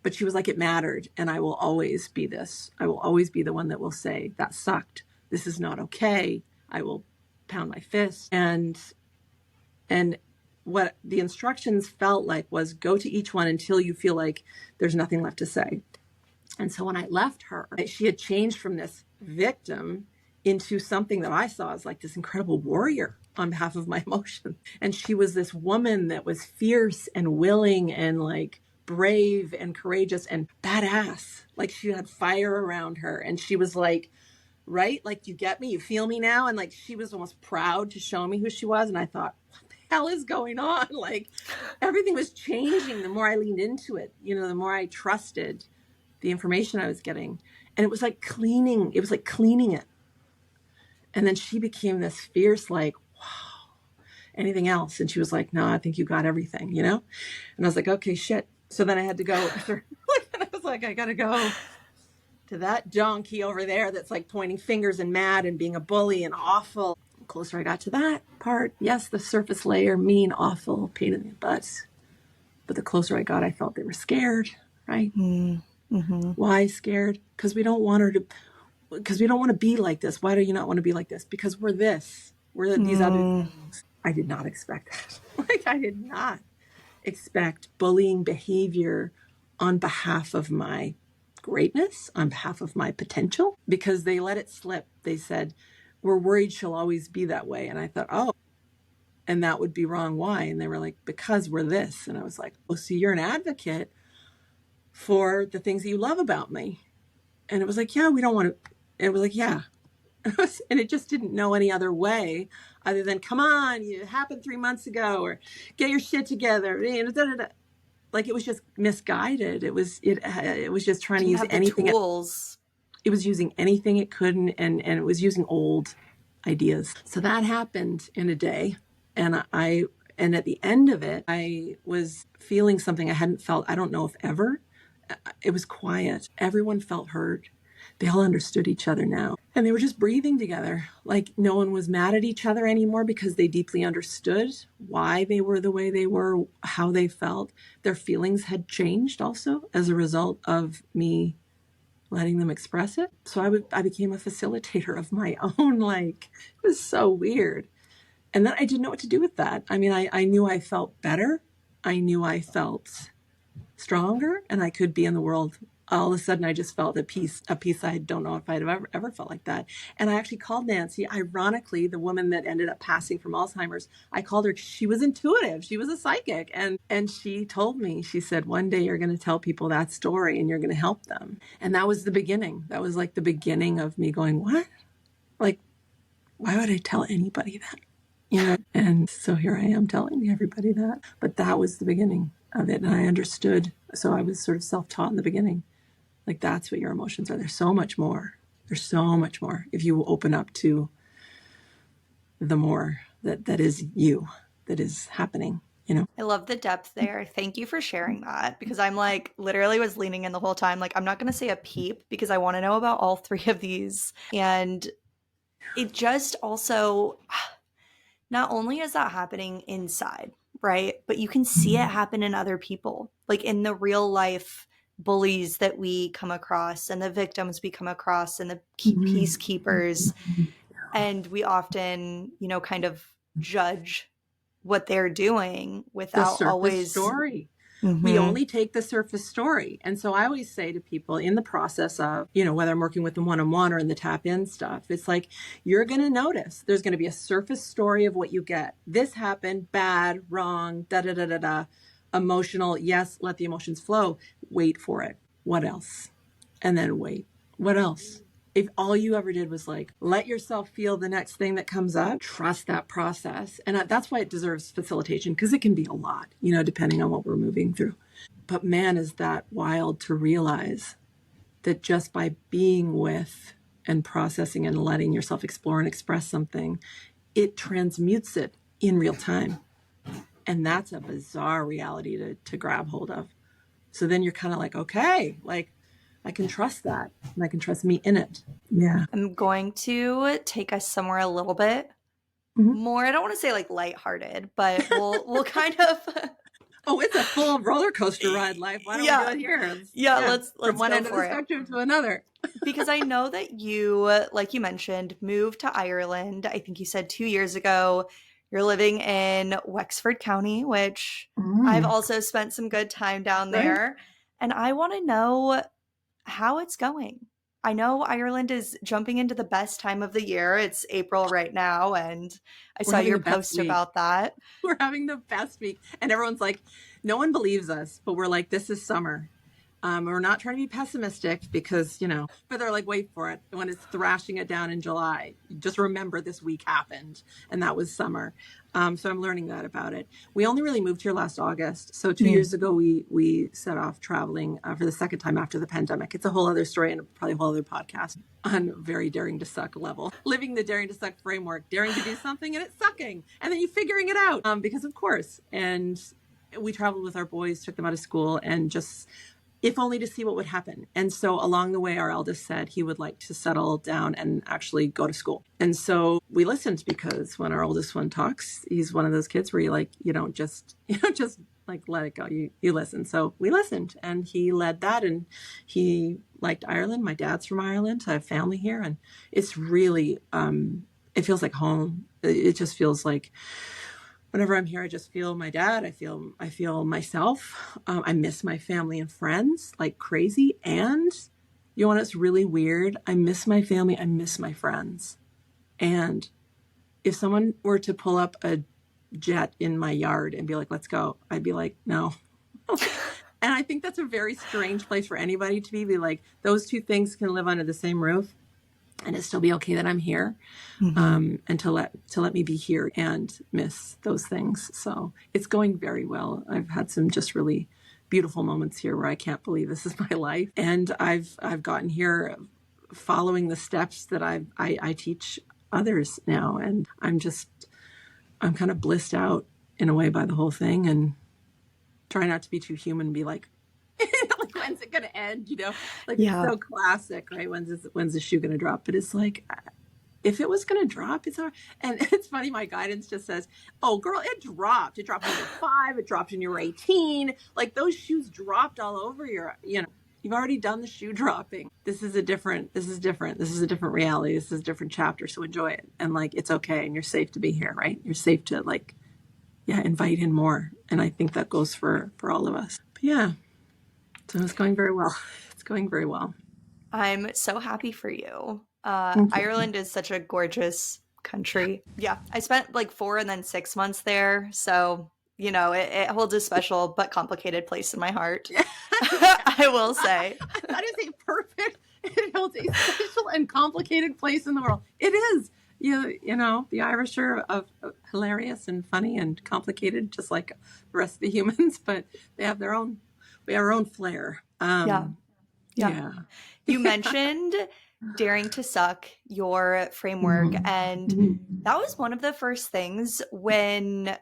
But she was like, it mattered. And I will always be this. I will always be the one that will say, that sucked. This is not okay. I will pound my fist. And And what the instructions felt like was go to each one until you feel like there's nothing left to say. And so when I left her, she had changed from this victim into something that I saw as like this incredible warrior on behalf of my emotions. And she was this woman that was fierce and willing and like brave and courageous and badass. Like she had fire around her. And she was like, right? Like, you get me? You feel me now? And like, she was almost proud to show me who she was. And I thought, what the hell is going on? Like, everything was changing the more I leaned into it, you know, the more I trusted the information I was getting. And it was like cleaning it. And then she became this fierce, like, wow, anything else? And she was like, no, I think you got everything, you know? And I was like, okay, shit. So then I had to go. And I was like, I got to go to that donkey over there that's like pointing fingers and mad and being a bully and awful. The closer I got to that part, yes, the surface layer, mean, awful, pain in the butt. But the closer I got, I felt they were scared, right? Mm-hmm. Why scared? Because we don't want to be like this. Why do you not want to be like this? Because we're this. We're these other things. I did not expect that. Like, I did not expect bullying behavior on behalf of my greatness, on behalf of my potential, because they let it slip. They said, we're worried she'll always be that way. And I thought, oh, and that would be wrong. Why? And they were like, because we're this. And I was like, oh, so you're an advocate for the things that you love about me. And it was like, yeah, we don't want to. It was like, yeah. And it just didn't know any other way other than, come on, it happened 3 months ago, or get your shit together. Like, it was just misguided. It was just trying to Didn't use have the anything. tools. It was using anything it could, and it was using old ideas. So that happened in a day. And at the end of it, I was feeling something I hadn't felt, I don't know if ever. It was quiet. Everyone felt heard. They all understood each other now. And they were just breathing together. Like, no one was mad at each other anymore because they deeply understood why they were the way they were, how they felt. Their feelings had changed also as a result of me letting them express it. So I became a facilitator of my own. Like, it was so weird. And then I didn't know what to do with that. I mean, I knew I felt better. I knew I felt stronger and I could be in the world. All of a sudden, I just felt a peace I don't know if I'd have ever felt like that. And I actually called Nancy, ironically, the woman that ended up passing from Alzheimer's. I called her. She was intuitive. She was a psychic. And she told me, she said, one day you're going to tell people that story and you're going to help them. And that was the beginning. That was like the beginning of me going, what? Like, why would I tell anybody that? You know? And so here I am telling everybody that. But that was the beginning of it. And I understood. So I was sort of self-taught in the beginning. Like, that's what your emotions are. There's so much more. There's so much more if you open up to the more that is you, that is happening, you know. I love the depth there. Thank you for sharing that, because I'm like literally was leaning in the whole time. Like, I'm not going to say a peep because I want to know about all three of these. And it just also, not only is that happening inside, right? But you can see it happen in other people, like in the real life bullies that we come across and the victims we come across and the peacekeepers. And we often, you know, kind of judge what they're doing The without surface always story. Mhm. We only take the surface story. And so I always say to people in the process of, you know, whether I'm working with them one-on-one or in the tap-in stuff, it's like, you're going to notice there's going to be a surface story of what you get. This happened, bad, wrong, da-da-da-da-da, emotional. Yes, let the emotions flow. Wait for it. What else? And then wait. What else? If all you ever did was like, let yourself feel the next thing that comes up, trust that process. And that's why it deserves facilitation, because it can be a lot, you know, depending on what we're moving through. But man, is that wild to realize that just by being with and processing and letting yourself explore and express something, it transmutes it in real time. And that's a bizarre reality to grab hold of. So then you're kind of like, okay, like, I can trust that and I can trust me in it. Yeah. I'm going to take us somewhere a little bit more. I don't want to say like lighthearted, but we'll kind of Oh, it's a full roller coaster ride life. Why don't we do it here? Let's from one go end of the spectrum to another. Because I know that you, like you mentioned, moved to Ireland. I think you said 2 years ago. You're living in Wexford County, which I've Mm, also spent some good time down right. there. And I want to know how it's going. I know Ireland is jumping into the best time of the year. It's April right now, and I We're saw having your the best post week. about that. We're having the best week. And everyone's like, no one believes us, but we're like, this is summer. We're not trying to be pessimistic because, but they're like, wait for it. When it's thrashing it down in July, just remember this week happened and that was summer. So I'm learning that about it. We only really moved here last August. So 2 years ago, we set off traveling for the second time after the pandemic. It's a whole other story and probably a whole other podcast on very daring to suck level. Living the daring to suck framework, daring to do something and it's sucking. And then you figuring it out because of course. And we traveled with our boys, took them out of school and just if only to see what would happen. And so along the way, our eldest said he would like to settle down and actually go to school. And so we listened because when our oldest one talks, he's one of those kids where you don't just like let it go. You listen. So we listened and he led that and he liked Ireland. My dad's from Ireland. I have family here and it's really, it feels like home. It just feels like whenever I'm here, I just feel my dad. I feel myself. I miss my family and friends like crazy. And you know what's really weird? I miss my family. I miss my friends. And if someone were to pull up a jet in my yard and be like, let's go, I'd be like, no. And I think that's a very strange place for anybody to be like, those two things can live under the same roof and it still be okay that I'm here, and to let me be here and miss those things. So it's going very well. I've had some just really beautiful moments here where I can't believe this is my life, and I've gotten here following the steps that I teach others now, and I'm kind of blissed out in a way by the whole thing, and try not to be too human and be like, like when's it gonna end? Like it's Yeah. so classic, right? When's the shoe gonna drop? But it's like, if it was gonna drop, it's hard. And it's funny, my guidance just says, "Oh, girl, it dropped. It dropped when you were 5. It dropped when you were 18. Like those shoes dropped all over your. You've already done the shoe dropping. This is different. This is a different reality. This is a different chapter. So enjoy it. And like it's okay, and you're safe to be here, right? You're safe to like, yeah, invite in more. And I think that goes for all of us. But yeah." So it's going very well. It's going very well. I'm so happy for you. Thank you. Ireland is such a gorgeous country. Yeah, I spent like 4 and then 6 months there. So, it holds a special but complicated place in my heart. Yeah. I will say. That is a perfect, it holds a special and complicated place in the world. It is. The Irish are hilarious and funny and complicated, just like the rest of the humans, but we have our own flair. Yeah. Yeah. Yeah. You mentioned daring to suck, your framework, and that was one of the first things when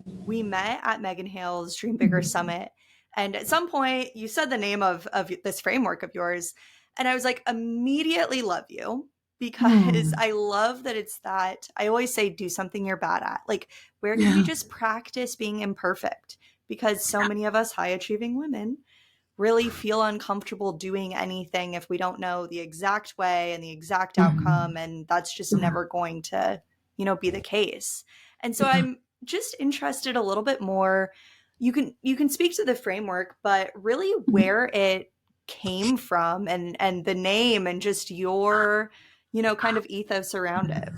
we met at Megan Hale's Dream Bigger Summit. And at some point you said the name of this framework of yours. And I was like, immediately love you because I love that it's that I always say, do something you're bad at. Like, where can you just practice being imperfect? Because so many of us high achieving women really feel uncomfortable doing anything if we don't know the exact way and the exact outcome. And that's just never going to, be the case. And so I'm just interested a little bit more. You can speak to the framework, but really where it came from and the name and just your, kind of ethos around it.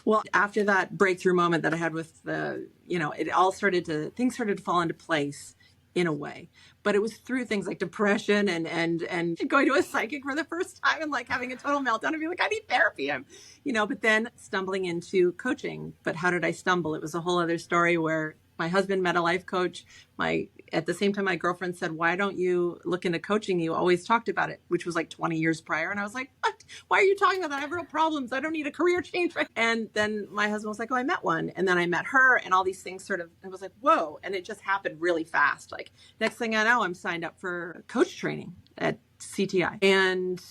Well, after that breakthrough moment that I had with things started to fall into place in a way, but it was through things like depression and going to a psychic for the first time and like having a total meltdown and being like, I need therapy. But then stumbling into coaching. But how did I stumble? It was a whole other story where my husband met a life coach. At the same time, my girlfriend said, why don't you look into coaching? You always talked about it, which was like 20 years prior. And I was like, what? Why are you talking about that? I have real problems. I don't need a career change. And then my husband was like, oh, I met one. And then I met her and all these things I was like, whoa. And it just happened really fast. Like next thing I know, I'm signed up for coach training at CTI. And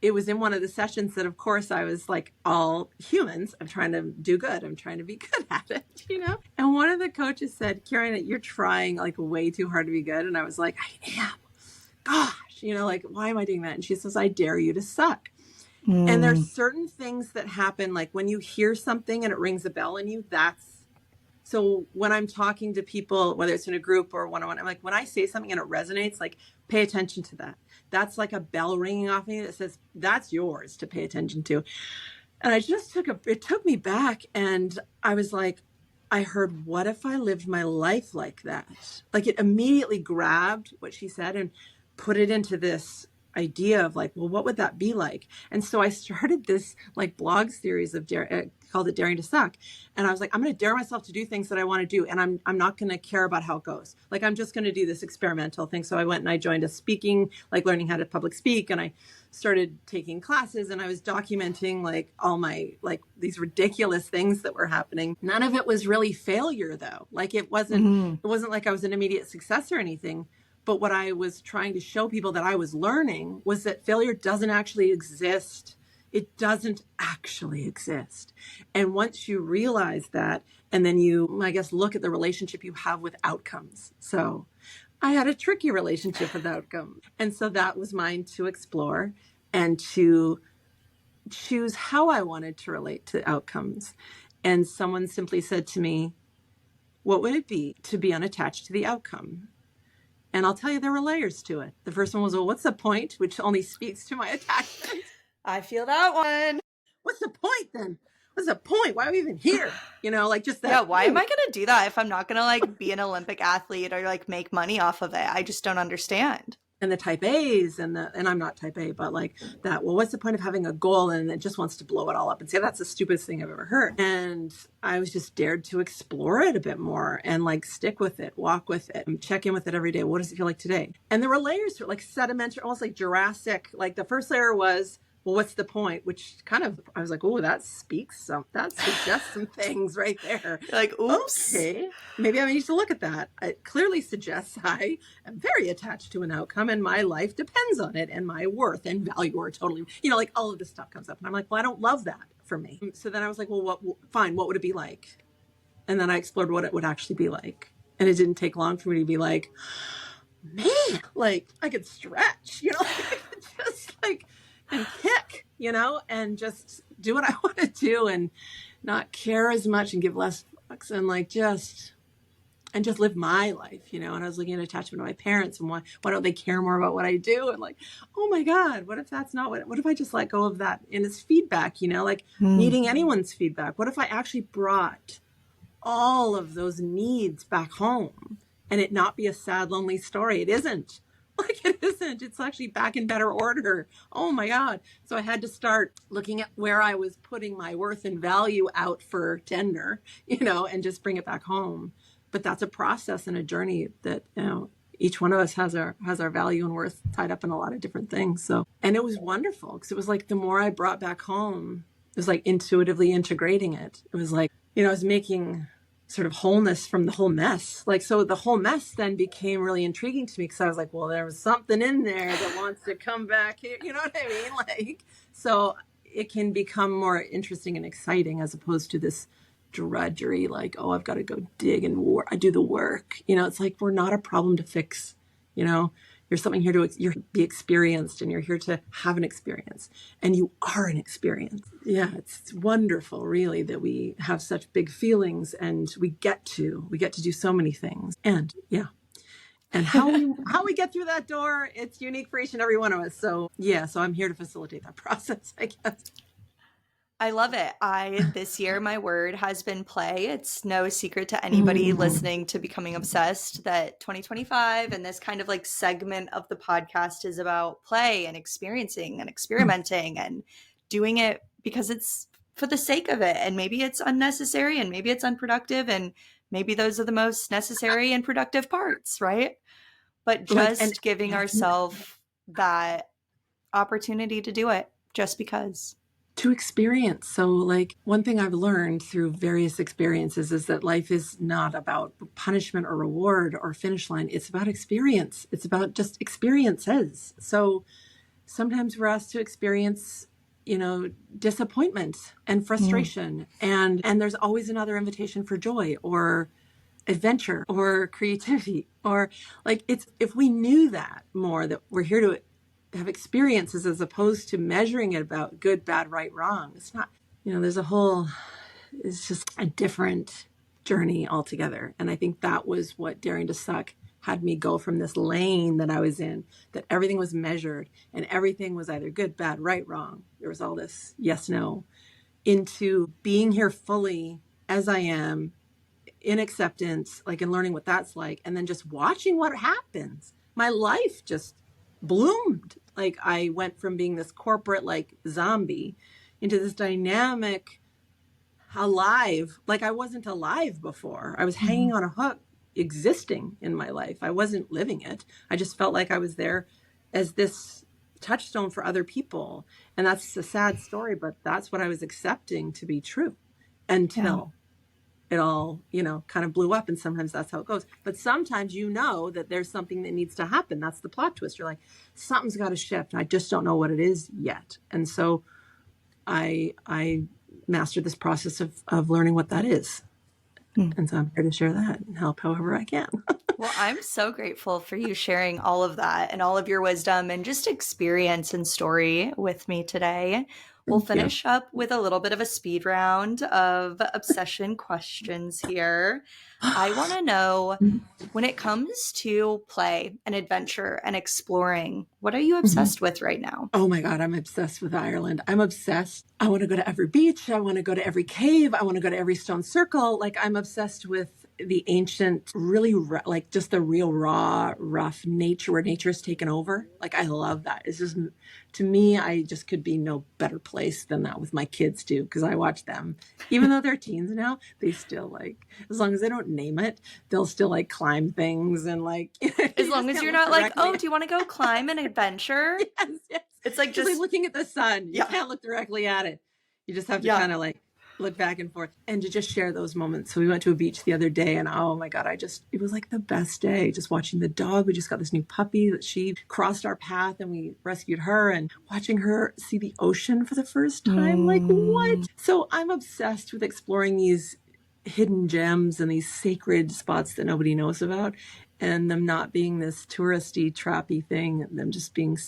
it was in one of the sessions that, of course, I was like, all humans, I'm trying to do good. I'm trying to be good at it, And one of the coaches said, Keri-Anne, you're trying like way too hard to be good. And I was like, I am. Gosh, like, why am I doing that? And she says, I dare you to suck. And there's certain things that happen, like when you hear something and it rings a bell in you, that's So when I'm talking to people, whether it's in a group or one-on-one, I'm like, when I say something and it resonates, like, pay attention to that. That's like a bell ringing off me that says, that's yours to pay attention to. And I just it took me back, and I was like, I heard, what if I lived my life like that? Like, it immediately grabbed what she said and put it into this idea of like, well, what would that be like? And so I started this like blog series of called it Daring to Suck. And I was like, I'm going to dare myself to do things that I want to do. And I'm not going to care about how it goes. Like, I'm just going to do this experimental thing. So I went and I joined a speaking, like learning how to public speak. And I started taking classes, and I was documenting like all my, like these ridiculous things that were happening. None of it was really failure though. Like it wasn't like I was an immediate success or anything. But what I was trying to show people that I was learning was that failure doesn't actually exist. It doesn't actually exist. And once you realize that, and then you, I guess, look at the relationship you have with outcomes. So I had a tricky relationship with outcomes. And so that was mine to explore and to choose how I wanted to relate to outcomes. And someone simply said to me, what would it be to be unattached to the outcome? And I'll tell you, there were layers to it. The first one was, well, what's the point? Which only speaks to my attachment. I feel that one. What's the point then? What's the point? Why are we even here? You know, like just that. Yeah, why am I going to do that if I'm not going to like be an Olympic athlete or like make money off of it? I just don't understand. And the type A's and I'm not type A, but like that, well, what's the point of having a goal and it just wants to blow it all up and say that's the stupidest thing I've ever heard. And I was just dared to explore it a bit more and like stick with it, walk with it, and check in with it every day. What does it feel like today? And there were layers to it, like sedimentary, almost like Jurassic. Like the first layer was, well, what's the point? Which kind of, I was like, oh, that suggests some things right there. You're like, oops. Okay, maybe I need to look at that. It clearly suggests I am very attached to an outcome and my life depends on it and my worth and value are totally, you know, like all of this stuff comes up. And I'm like, well, I don't love that for me. So then I was like, well, fine, what would it be like? And then I explored what it would actually be like. And it didn't take long for me to be like, man, like I could stretch, you know, just like, and kick, you know, and just do what I want to do and not care as much and give less fucks and like just live my life, you know. And I was looking at attachment to my parents and why don't they care more about what I do? And like, oh my God, what if that's not what if I just let go of that? And it's feedback, you know, like needing anyone's feedback. What if I actually brought all of those needs back home and it not be a sad, lonely story? It isn't. Like it isn't. It's actually back in better order. Oh my God. So I had to start looking at where I was putting my worth and value out for tender, you know, and just bring it back home. But that's a process and a journey that, you know, each one of us has our value and worth tied up in a lot of different things. So, and it was wonderful because it was like the more I brought back home, it was like intuitively integrating it. It was like, you know, I was making sort of wholeness from the whole mess. Like, so the whole mess then became really intriguing to me because I was like, well, there was something in there that wants to come back here. You know what I mean? Like, so it can become more interesting and exciting as opposed to this drudgery, like, oh, I've got to go dig and I do the work. You know, it's like, we're not a problem to fix, you know. You're something here to be experienced and you're here to have an experience and you are an experience. Yeah, it's wonderful really that we have such big feelings and we get to do so many things. And yeah. And how we get through that door, it's unique for each and every one of us. So yeah, so I'm here to facilitate that process, I guess. I love it. This year, my word has been play. It's no secret to anybody listening to Becoming Obsessed that 2025 and this kind of like segment of the podcast is about play and experiencing and experimenting and doing it because it's for the sake of it. And maybe it's unnecessary and maybe it's unproductive and maybe those are the most necessary and productive parts, right? But just giving ourselves that opportunity to do it just because. To experience. So like one thing I've learned through various experiences is that life is not about punishment or reward or finish line. It's about experience. It's about just experiences. So sometimes we're asked to experience, you know, disappointment and frustration. And there's always another invitation for joy or adventure or creativity or like it's, if we knew that more, that we're here to have experiences as opposed to measuring it about good, bad, right, wrong. It's not, you know, it's just a different journey altogether. And I think that was what Daring to Suck had me go from this lane that I was in, that everything was measured and everything was either good, bad, right, wrong. There was all this yes, no, into being here fully as I am in acceptance, like in learning what that's like, and then just watching what happens. My life just bloomed. Like I went from being this corporate like zombie into this dynamic alive. Like I wasn't alive before. I was hanging on a hook existing in my life. I wasn't living it. I just felt like I was there as this touchstone for other people. And that's a sad story, but that's what I was accepting to be true until it all, kind of blew up. And sometimes that's how it goes. But sometimes that there's something that needs to happen. That's the plot twist. You're like, something's got to shift. I just don't know what it is yet. And so I mastered this process of learning what that is. And so I'm here to share that and help however I can. Well, I'm so grateful for you sharing all of that and all of your wisdom and just experience and story with me today. We'll finish up with a little bit of a speed round of obsession questions here. I want to know, when it comes to play and adventure and exploring, what are you obsessed with right now? Oh my God, I'm obsessed with Ireland. I'm obsessed. I want to go to every beach. I want to go to every cave. I want to go to every stone circle. Like I'm obsessed with the ancient, really like just the real raw, rough nature where nature has taken over. Like I love that. It's just, to me, I just could be no better place than that with my kids too, because I watch them. Even though they're teens now, they still like, as long as they don't name it, they'll still like climb things and like. As long as you're not like, oh, do you want to go climb an adventure? Yes. It's like just like looking at the sun. You can't look directly at it. You just have to kind of like look back and forth and to just share those moments. So we went to a beach the other day and oh my God, it was like the best day just watching the dog. We just got this new puppy that she crossed our path and we rescued her and watching her see the ocean for the first time. Like what? So I'm obsessed with exploring these hidden gems and these sacred spots that nobody knows about. And them not being this touristy, trappy thing, them just being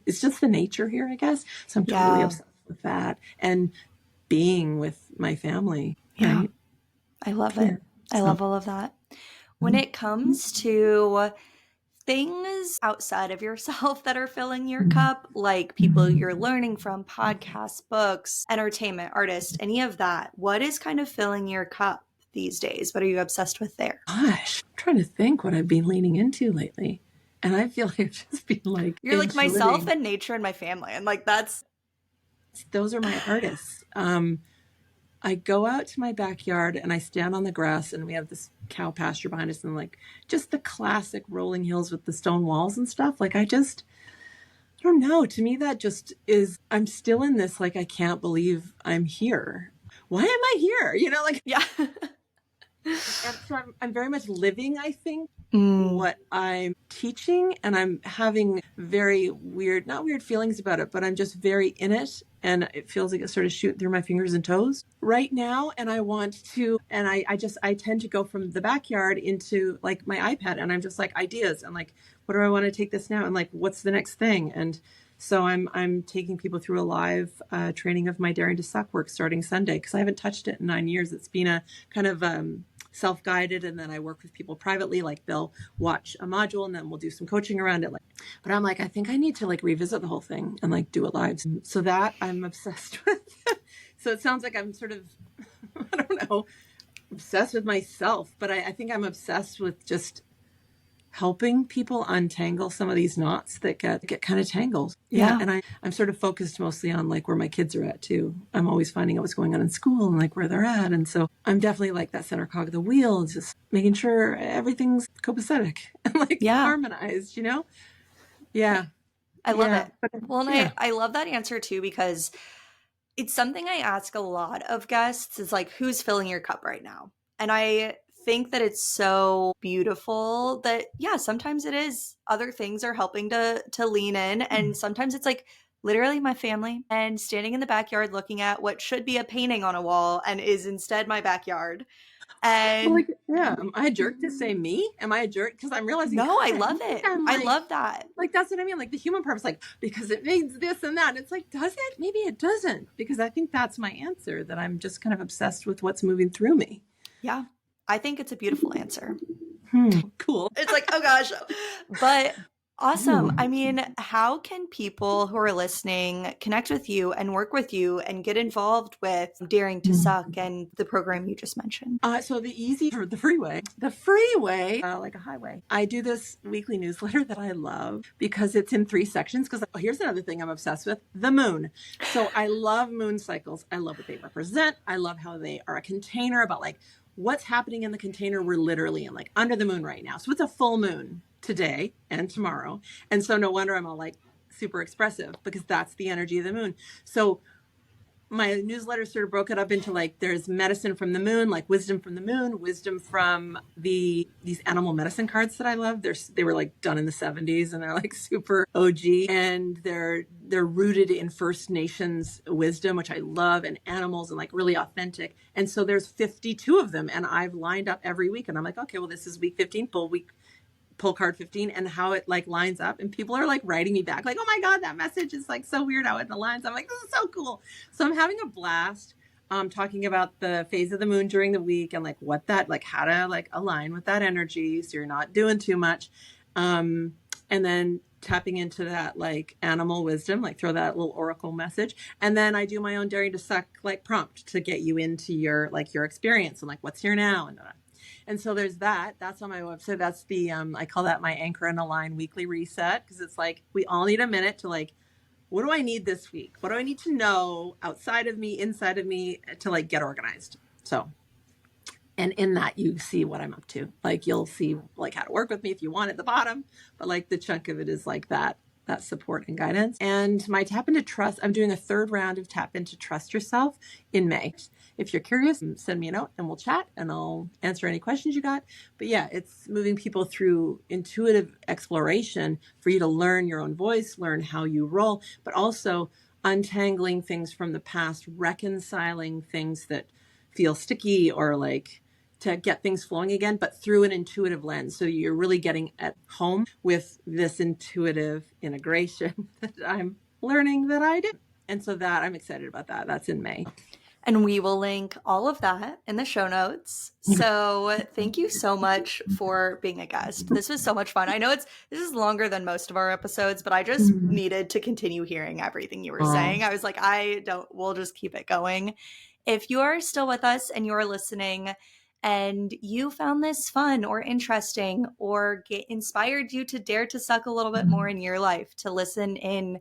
it's just the nature here, I guess. So I'm totally obsessed with that. And being with my family. Yeah. Right? I love it. I love all of that. When it comes to things outside of yourself that are filling your cup, like people you're learning from, podcasts, books, entertainment, artists, any of that, what is kind of filling your cup these days? What are you obsessed with there? Gosh, I'm trying to think what I've been leaning into lately. And I feel like I've just been like, you're like myself and nature and my family. And like, those are my artists. I go out to my backyard and I stand on the grass and we have this cow pasture behind us and like just the classic rolling hills with the stone walls and stuff. Like I don't know. To me, that just is, I'm still in this, like, I can't believe I'm here. Why am I here? yeah. And so I'm very much living, I think, what I'm teaching, and I'm having very weird, not weird feelings about it, but I'm just very in it. And it feels like it's sort of shooting through my fingers and toes right now. And I want to, and I tend to go from the backyard into like my iPad and I'm just like ideas and like, what do I want to take this now? And like, what's the next thing? And so I'm taking people through a live training of my Daring to Suck work starting Sunday, because I haven't touched it in 9 years. It's been a kind of self-guided, and then I work with people privately. Like they'll watch a module and then we'll do some coaching around it. Like, but I'm like, I think I need to like revisit the whole thing and like do it live. So that I'm obsessed with. So it sounds like I'm sort of, I don't know, obsessed with myself, but I think I'm obsessed with just helping people untangle some of these knots that get kind of tangled. Yeah. And I'm sort of focused mostly on like where my kids are at too. I'm always finding out what's going on in school and like where they're at. And so I'm definitely like that center cog of the wheel, just making sure everything's copacetic and like harmonized, Yeah. I love it. Well, and I love that answer too, because it's something I ask a lot of guests is like, who's filling your cup right now? And I think that it's so beautiful that sometimes it is other things are helping to lean in, and sometimes it's like literally my family and standing in the backyard looking at what should be a painting on a wall and is instead my backyard. And am I a jerk to say me? Am I a jerk? Because I'm realizing no, I love it. I love that. Like that's what I mean. Like the human part is like, because it means this and that. And it's like, does it? Maybe it doesn't. Because I think that's my answer, that I'm just kind of obsessed with what's moving through me. Yeah. I think it's a beautiful answer. Cool. It's like, oh gosh. But awesome. I mean, how can people who are listening connect with you and work with you and get involved with Daring to Suck and the program you just mentioned? So the freeway, like a highway. I do this weekly newsletter that I love because it's in 3 sections. Because here's another thing I'm obsessed with: the moon. So I love moon cycles. I love what they represent. I love how they are a container about like what's happening in the container. We're literally in like under the moon right now. So it's a full moon today and tomorrow. And so no wonder I'm all like super expressive, because that's the energy of the moon. So my newsletter sort of broke it up into like, there's medicine from the moon, like wisdom from the moon, wisdom from these animal medicine cards that I love. They were like done in the 70s, and they're like super OG, and they're rooted in First Nations wisdom, which I love, and animals, and like really authentic. And so there's 52 of them, and I've lined up every week, and I'm like, okay, well, this is week 15, pull card 15, and how it like lines up, and people are like writing me back like, oh my god, that message is like so weird how it aligns. I'm like, this is so cool. So I'm having a blast talking about the phase of the moon during the week, and like what that, like how to like align with that energy so you're not doing too much, and then tapping into that like animal wisdom, like throw that little oracle message. And then I do my own Daring to Suck like prompt to get you into your like your experience and like what's here now. And so there's that. That's on my website. That's the I call that my Anchor and Align weekly reset, because it's like we all need a minute to like, what do I need this week? What do I need to know outside of me, inside of me, to like get organized? So, and in that you see what I'm up to. Like you'll see like how to work with me if you want at the bottom, but like the chunk of it is like that support and guidance. And my Tap Into Trust, I'm doing a 3rd round of Tap Into Trust Yourself in May. If you're curious, send me a note and we'll chat and I'll answer any questions you got. But yeah, it's moving people through intuitive exploration for you to learn your own voice, learn how you roll, but also untangling things from the past, reconciling things that feel sticky, or like to get things flowing again, but through an intuitive lens. So you're really getting at home with this intuitive integration that I'm learning that I did. And so that I'm excited about that. That's in May. And we will link all of that in the show notes. So thank you so much for being a guest. This was so much fun. I know this is longer than most of our episodes, but I just needed to continue hearing everything you were saying. I was like, we'll just keep it going. If you are still with us and you're listening and you found this fun or interesting, or inspired you to dare to suck a little bit more in your life, to listen in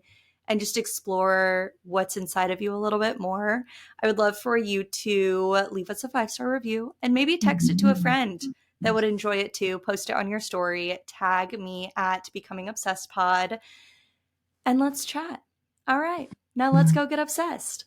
and just explore what's inside of you a little bit more, I would love for you to leave us a 5-star review and maybe text it to a friend that would enjoy it too. Post it on your story, tag me at Becoming Obsessed Pod, and let's chat. All right, now let's go get obsessed.